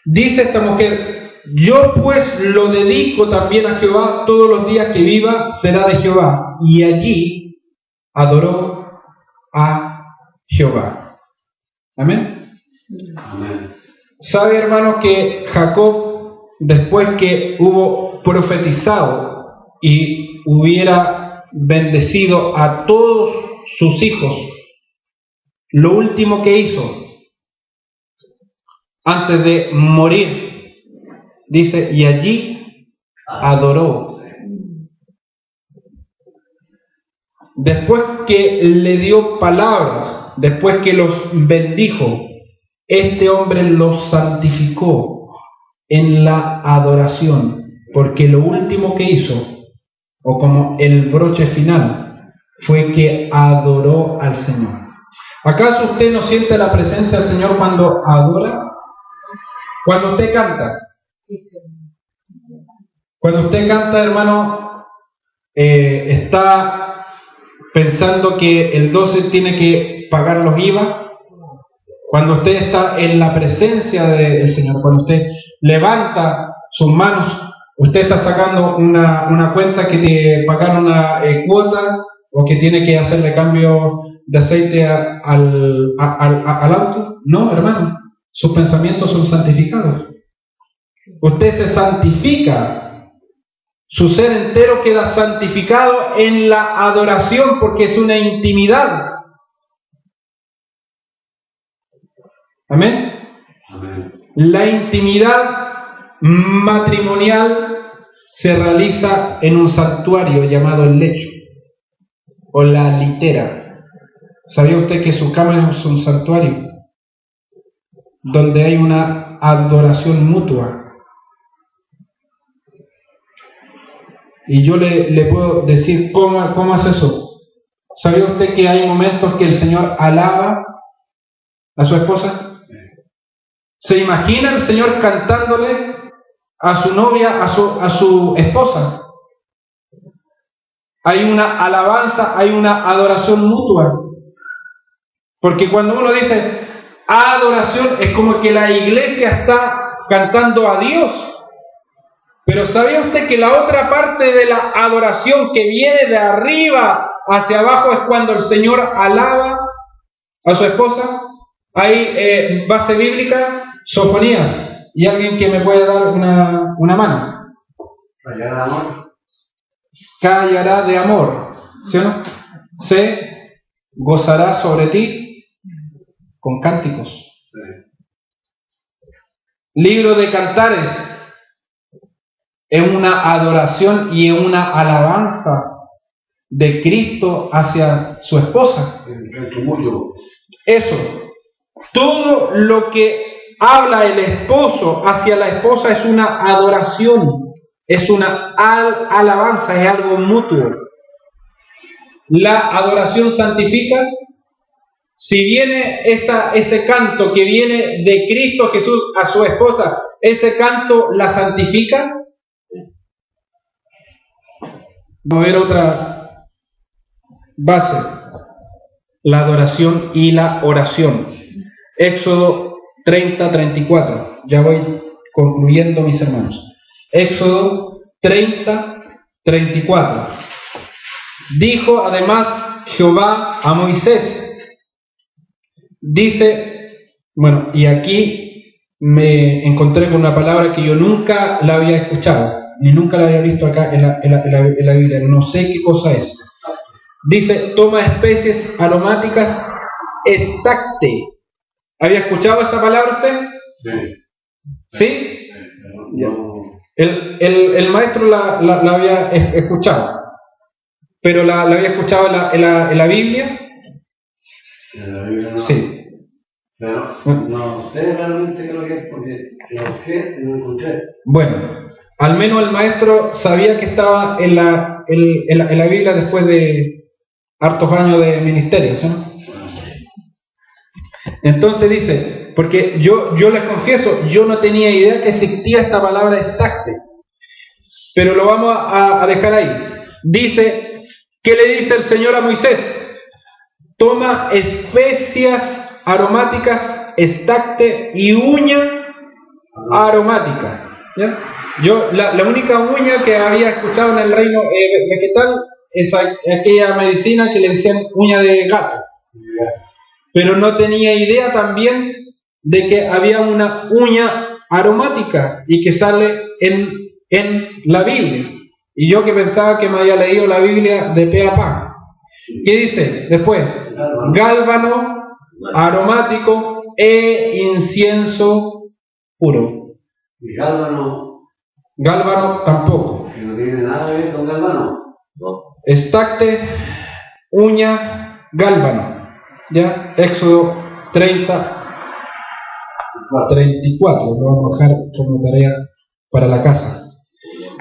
dice esta mujer: yo pues lo dedico también a Jehová, todos los días que viva será de Jehová. Y allí adoró a Jehová. Amén.
Amén.
¿Sabe, hermanos, que Jacob, después que hubo profetizado y hubiera bendecido a todos sus hijos, lo último que hizo antes de morir, dice: y allí adoró? Después que le dio palabras, después que los bendijo, este hombre los santificó en la adoración, porque lo último que hizo, o como el broche final, fue que adoró al Señor. ¿Acaso usted no siente la presencia del Señor cuando adora? Cuando usted canta. Cuando usted canta, hermano, está pensando que el 12 tiene que pagar los IVA. Cuando usted está en la presencia del Señor, cuando usted levanta sus manos, usted está sacando una cuenta que te pagar una cuota, o que tiene que hacerle cambio de aceite al auto. No, hermano, sus pensamientos son santificados. Usted se santifica Su ser entero queda santificado en la adoración porque es una intimidad. ¿Amén?
Amén.
La intimidad matrimonial se realiza en un santuario llamado el lecho o la litera. ¿Sabía usted que su cama es un santuario donde hay una adoración mutua? Y yo le puedo decir cómo es eso. ¿Sabía usted que hay momentos que el Señor alaba a su esposa? ¿Se imagina el Señor cantándole a su novia, a su esposa? Hay una alabanza, hay una adoración mutua. Porque cuando uno dice adoración, es como que la iglesia está cantando a Dios. Pero ¿sabía usted que la otra parte de la adoración que viene de arriba hacia abajo es cuando el Señor alaba a su esposa? Hay base bíblica, Sofonías. ¿Y alguien que me puede dar una mano?
Callará de amor.
Callará de amor, ¿sí o no? Se gozará sobre ti con cánticos.
Sí.
Libro de Cantares. Es una adoración y es una alabanza de Cristo hacia su esposa. Eso. Todo lo que habla el esposo hacia la esposa es una adoración, es una alabanza, es algo mutuo. La adoración santifica. Si viene ese canto que viene de Cristo Jesús a su esposa, ese canto la santifica. Vamos a ver otra base, la adoración y la oración. Éxodo 30-34. Ya voy concluyendo, mis hermanos. Éxodo 30-34. Dijo además Jehová a Moisés. Dice, bueno, y aquí me encontré con una palabra que yo nunca la había escuchado, ni nunca la había visto acá en la Biblia. No sé qué cosa es. Dice, toma especies aromáticas, estacte. ¿Había escuchado esa palabra usted? ¿Sí? El maestro la había escuchado. ¿Pero la había escuchado en la Biblia?
En la Biblia no.
Sí.
Pero no sé realmente qué es lo que es, porque no escuché.
Bueno, al menos el maestro sabía que estaba en la Biblia después de hartos años de ministerio, ¿sí? Entonces dice, porque yo les confieso, yo no tenía idea que existía esta palabra estacte, pero lo vamos a dejar ahí. Dice, ¿qué le dice el Señor a Moisés? Toma especias aromáticas, estacte y uña aromática. ¿Ya? Yo, la única uña que había escuchado en el reino vegetal es aquella medicina que le decían uña de gato. Pero no tenía idea también de que había una uña aromática y que sale en la Biblia. Y yo que pensaba que me había leído la Biblia de pe a pa. ¿Qué dice después? Gálbano, aromático e incienso puro.
¿Y Gálbano?
Gálbano tampoco.
¿Que no tiene nada que ver con Gálbano? No.
Estacte, uña, gálbano. ¿Ya? Éxodo 30, 34. Lo vamos a dejar como tarea para la casa.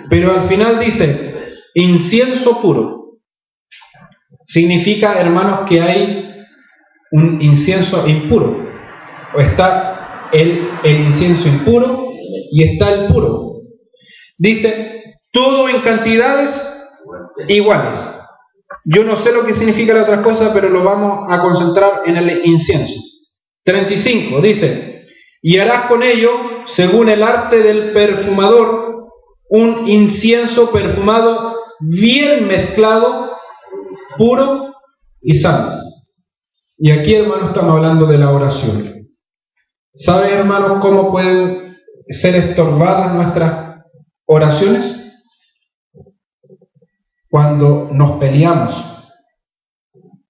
Pero al final dice, incienso puro. Significa, hermanos, que hay un incienso impuro. O está el incienso impuro y está el puro. Dice, todo en cantidades iguales. Yo no sé lo que significa la otra cosa, pero lo vamos a concentrar en el incienso. 35, dice, y harás con ello, según el arte del perfumador, un incienso perfumado bien mezclado, puro y santo. Y aquí, hermanos, estamos hablando de la oración. ¿Saben, hermanos, cómo pueden ser estorbadas nuestras oraciones? cuando nos peleamos,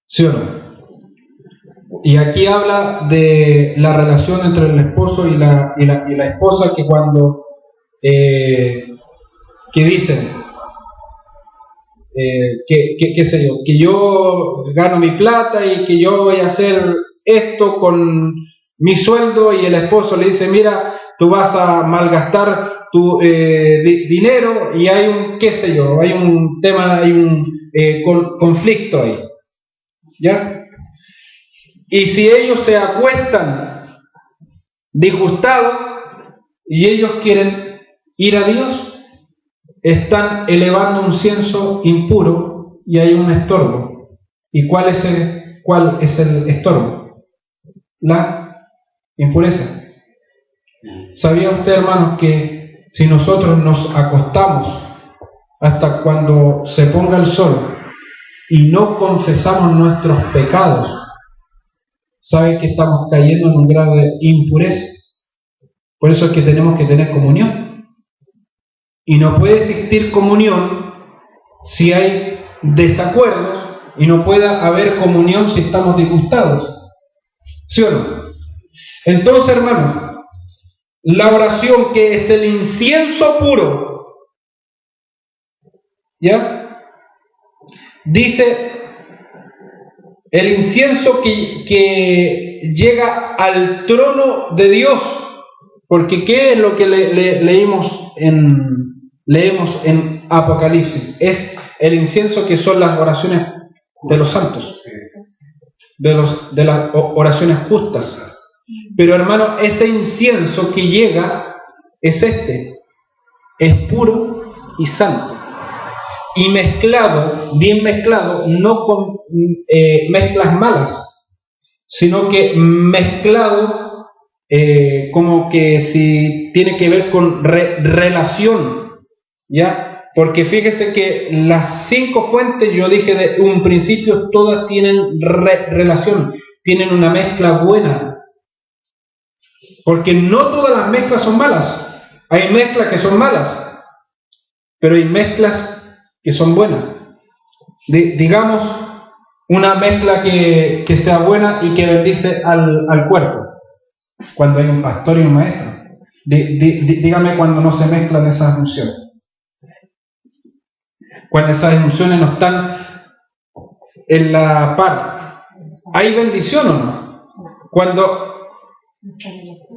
¿sí o no? Y aquí habla de la relación entre el esposo y la esposa, que cuando que dicen qué sé yo, que yo gano mi plata y que yo voy a hacer esto con mi sueldo, y el esposo le dice, mira, tú vas a malgastar tu dinero, y hay un, qué sé yo, hay un tema, hay un conflicto ahí, ¿ya? Y si ellos se acuestan disgustados y ellos quieren ir a Dios, están elevando un incienso impuro y hay un estorbo. ¿Y cuál es el estorbo? La impureza. ¿Sabía usted, hermanos, que si nosotros nos acostamos hasta cuando se ponga el sol y no confesamos nuestros pecados, sabe que estamos cayendo en un grado de impureza? Por eso es que tenemos que tener comunión. Y no puede existir comunión si hay desacuerdos, y no puede haber comunión si estamos disgustados. ¿Sí o no? Entonces, hermanos, la oración, que es el incienso puro, ¿ya? Dice, el incienso que llega al trono de Dios, porque ¿qué es lo que leemos en Apocalipsis? Es el incienso que son las oraciones de los santos, de las oraciones justas. Pero, hermano, ese incienso que llega es es puro y santo, y mezclado, bien mezclado, no con mezclas malas, sino que mezclado como que si tiene que ver con relación, ¿ya? Porque fíjese que las 5 fuentes, yo dije de un principio, todas tienen relación, tienen una mezcla buena, porque no todas las mezclas son malas. Hay mezclas que son malas, pero hay mezclas que son buenas. Digamos, una mezcla que sea buena y que bendice al cuerpo, cuando hay un pastor y un maestro. Dígame cuando no se mezclan esas funciones, cuando esas emociones no están en la par. ¿Hay bendición o no? Cuando,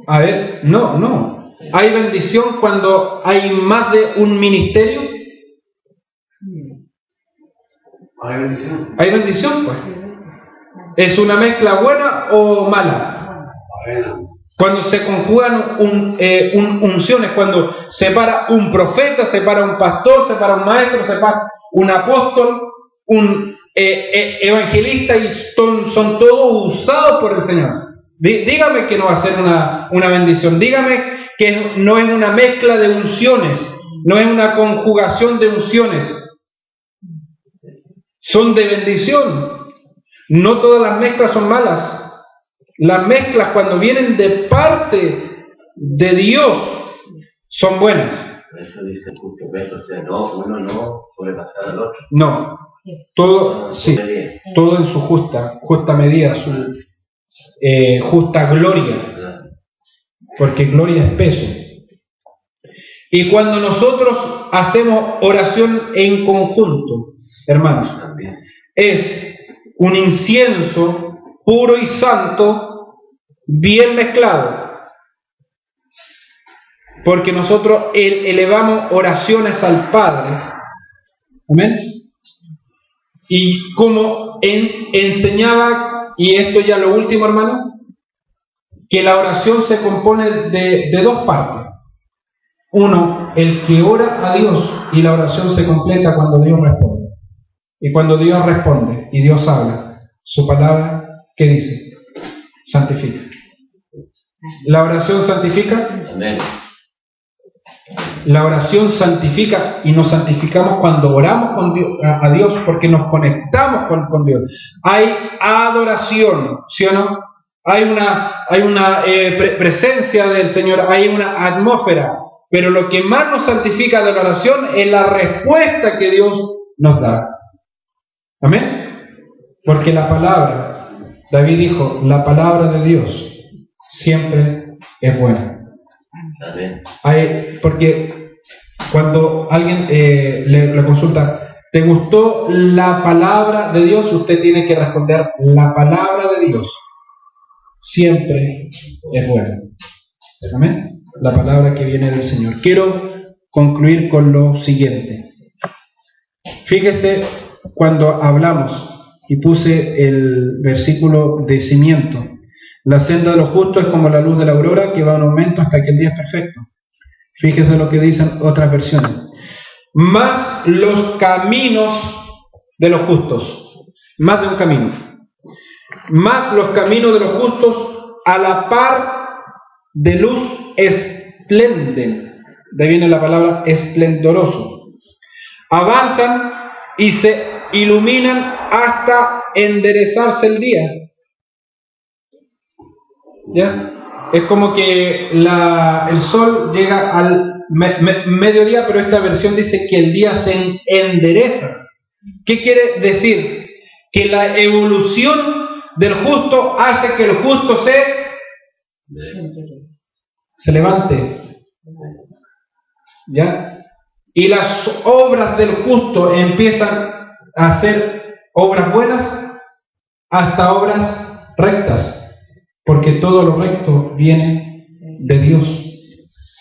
a ver, no. ¿Hay bendición cuando hay más de un ministerio? ¿Hay bendición? Pues. ¿Es una mezcla buena o mala? Cuando se conjugan unciones, cuando se para un profeta, se para un pastor, se para un maestro, se para un apóstol, un evangelista, y son todos usados por el Señor. Dígame que no va a ser una bendición. Dígame que no es una mezcla de unciones, no es una conjugación de unciones. Son de bendición. No todas las mezclas son malas. Las mezclas, cuando vienen de parte de Dios, son buenas.
Eso dice el justo peso, o sea, uno no sobrepasar al otro.
No, todo, sí, todo en su justa medida, su justa gloria, porque gloria es peso. Y cuando nosotros hacemos oración en conjunto, hermanos, es un incienso puro y santo, bien mezclado, porque nosotros elevamos oraciones al Padre. Amén. Y como enseñaba, y esto ya lo último, hermano, que la oración se compone de 2 partes. Uno, el que ora a Dios, y la oración se completa cuando Dios responde. Y cuando Dios responde y Dios habla, su palabra, ¿qué dice? Santifica. ¿La oración santifica?
Amén.
La oración santifica, y nos santificamos cuando oramos con Dios, a Dios, porque nos conectamos con Dios. Hay adoración, ¿sí o no? Hay una presencia del Señor, hay una atmósfera, pero lo que más nos santifica de la oración es la respuesta que Dios nos da. Amén. Porque la palabra, David dijo, la palabra de Dios siempre es buena. Porque cuando alguien le consulta, ¿te gustó la palabra de Dios? Usted tiene que responder, la palabra de Dios siempre es buena. Amén. La palabra que viene del Señor. Quiero concluir con lo siguiente. Fíjese cuando hablamos, y puse el versículo de cimiento. La senda de los justos es como la luz de la aurora que va en aumento hasta que el día es perfecto. Fíjese lo que dicen otras versiones. Más los caminos de los justos. Más de un camino. Más los caminos de los justos a la par de luz esplénden. De ahí viene la palabra esplendoroso. Avanzan y se iluminan hasta enderezarse el día. ¿Ya? Es como que el sol llega al mediodía, pero esta versión dice que el día se endereza. ¿Qué quiere decir? Que la evolución del justo hace que el justo se levante. ¿Ya? Y las obras del justo empiezan a hacer obras buenas hasta obras rectas, porque todo lo recto viene de Dios.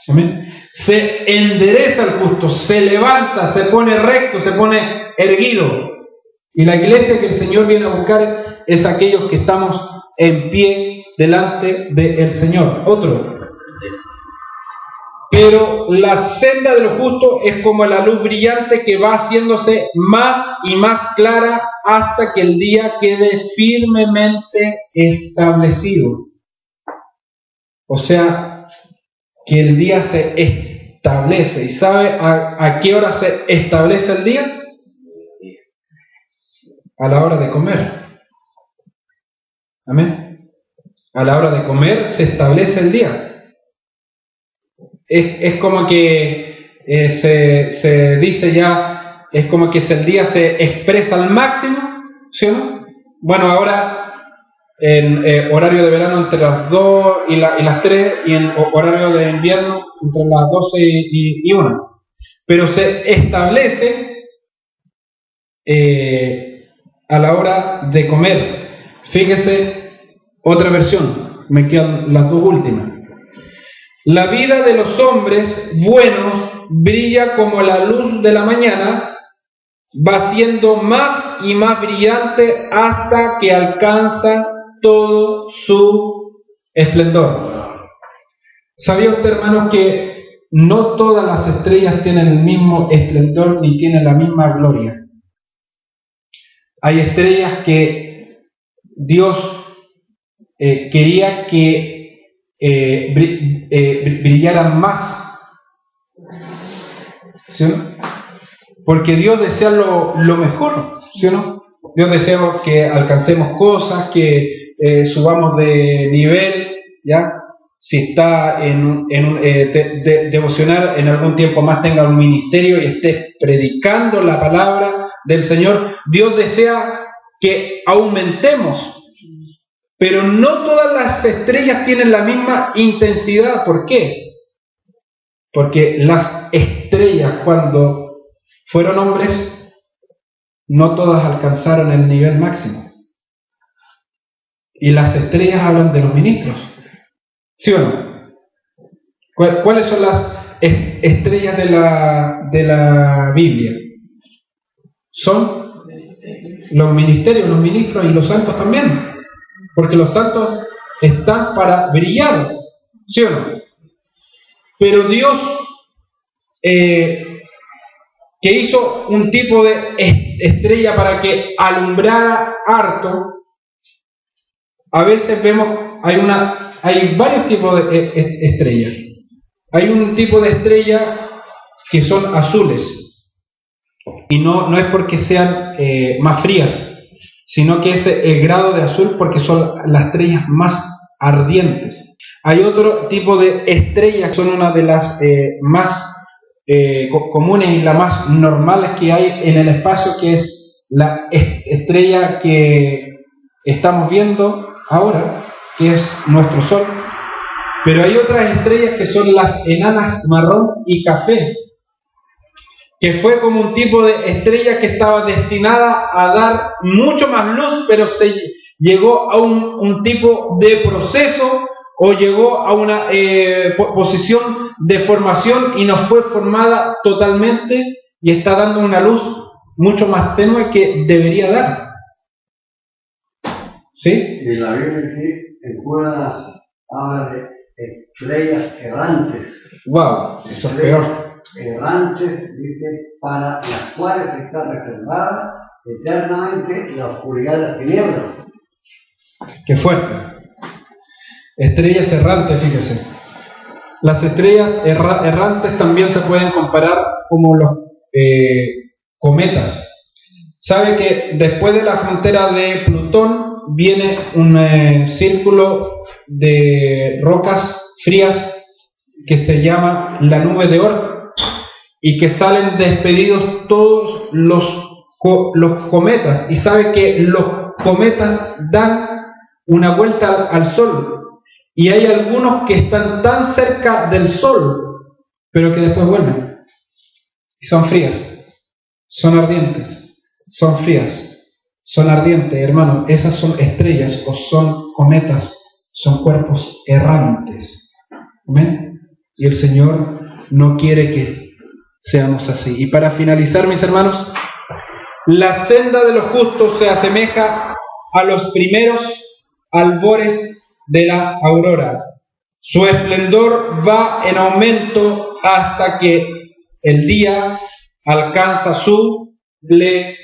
Amén. Se endereza el justo, se levanta, se pone recto, se pone erguido. Y la iglesia que el Señor viene a buscar es aquellos que estamos en pie delante del Señor. Otro. Pero la senda de los justos es como la luz brillante que va haciéndose más y más clara hasta que el día quede firmemente establecido. O sea, que el día se establece. ¿Y sabe a qué hora se establece el día? A la hora de comer. Amén. A la hora de comer se establece el día. Es como que se dice ya, es como que el día se expresa al máximo, ¿sí o no? Bueno, ahora en horario de verano entre las 2 y las 3, y en horario de invierno entre las 12 y 1. Pero se establece a la hora de comer. Fíjese otra versión, me quedan las dos últimas. La vida de los hombres buenos brilla como la luz de la mañana, va siendo más y más brillante hasta que alcanza todo su esplendor. ¿Sabía usted, hermanos, que no todas las estrellas tienen el mismo esplendor ni tienen la misma gloria? Hay estrellas que Dios quería que brillaran más, ¿sí o no? Porque Dios desea lo mejor, ¿sí o no? Dios desea que alcancemos cosas, que subamos de nivel, ¿ya? Si está en devocional, en algún tiempo más tenga un ministerio y esté predicando la palabra del Señor. Dios desea que aumentemos. Pero no todas las estrellas tienen la misma intensidad. ¿Por qué? Porque las estrellas, cuando fueron hombres, no todas alcanzaron el nivel máximo. Y las estrellas hablan de los ministros. ¿Sí o no? ¿Cuáles son las estrellas de la Biblia? Son los ministerios, los ministros y los santos también. Porque los santos están para brillar, ¿sí o no? Pero Dios, que hizo un tipo de estrella para que alumbrara harto, a veces vemos, hay varios tipos de estrellas. Hay un tipo de estrella que son azules, y no es porque sean más frías, sino que es el grado de azul porque son las estrellas más ardientes. Hay otro tipo de estrellas que son una de las más comunes y las más normales que hay en el espacio, que es la estrella que estamos viendo ahora, que es nuestro Sol. Pero hay otras estrellas que son las enanas marrón y café, que fue como un tipo de estrella que estaba destinada a dar mucho más luz, pero se llegó a un tipo de proceso o llegó a una posición de formación y no fue formada totalmente y está dando una luz mucho más tenue que debería dar. ¿Sí?
Y la Biblia aquí en Judas habla de estrellas errantes.
¡Wow! Eso es peor.
Errantes, dice, para las cuales está reservada eternamente la oscuridad de las tinieblas.
¡Qué fuerte! Estrellas errantes, fíjese. Las estrellas errantes también se pueden comparar como los cometas. Sabe que después de la frontera de Plutón viene un círculo de rocas frías que se llama la nube de Oort, y que salen despedidos todos los cometas. Y sabe que los cometas dan una vuelta al Sol, y hay algunos que están tan cerca del Sol, pero que después vuelven, y son frías, son ardientes, son frías, son ardientes, hermanos. Esas son estrellas o son cometas, son cuerpos errantes. ¿Amén? Y el Señor no quiere que seamos así. Y para finalizar, mis hermanos, la senda de los justos se asemeja a los primeros albores de la aurora. Su esplendor va en aumento hasta que el día alcanza su plenitud.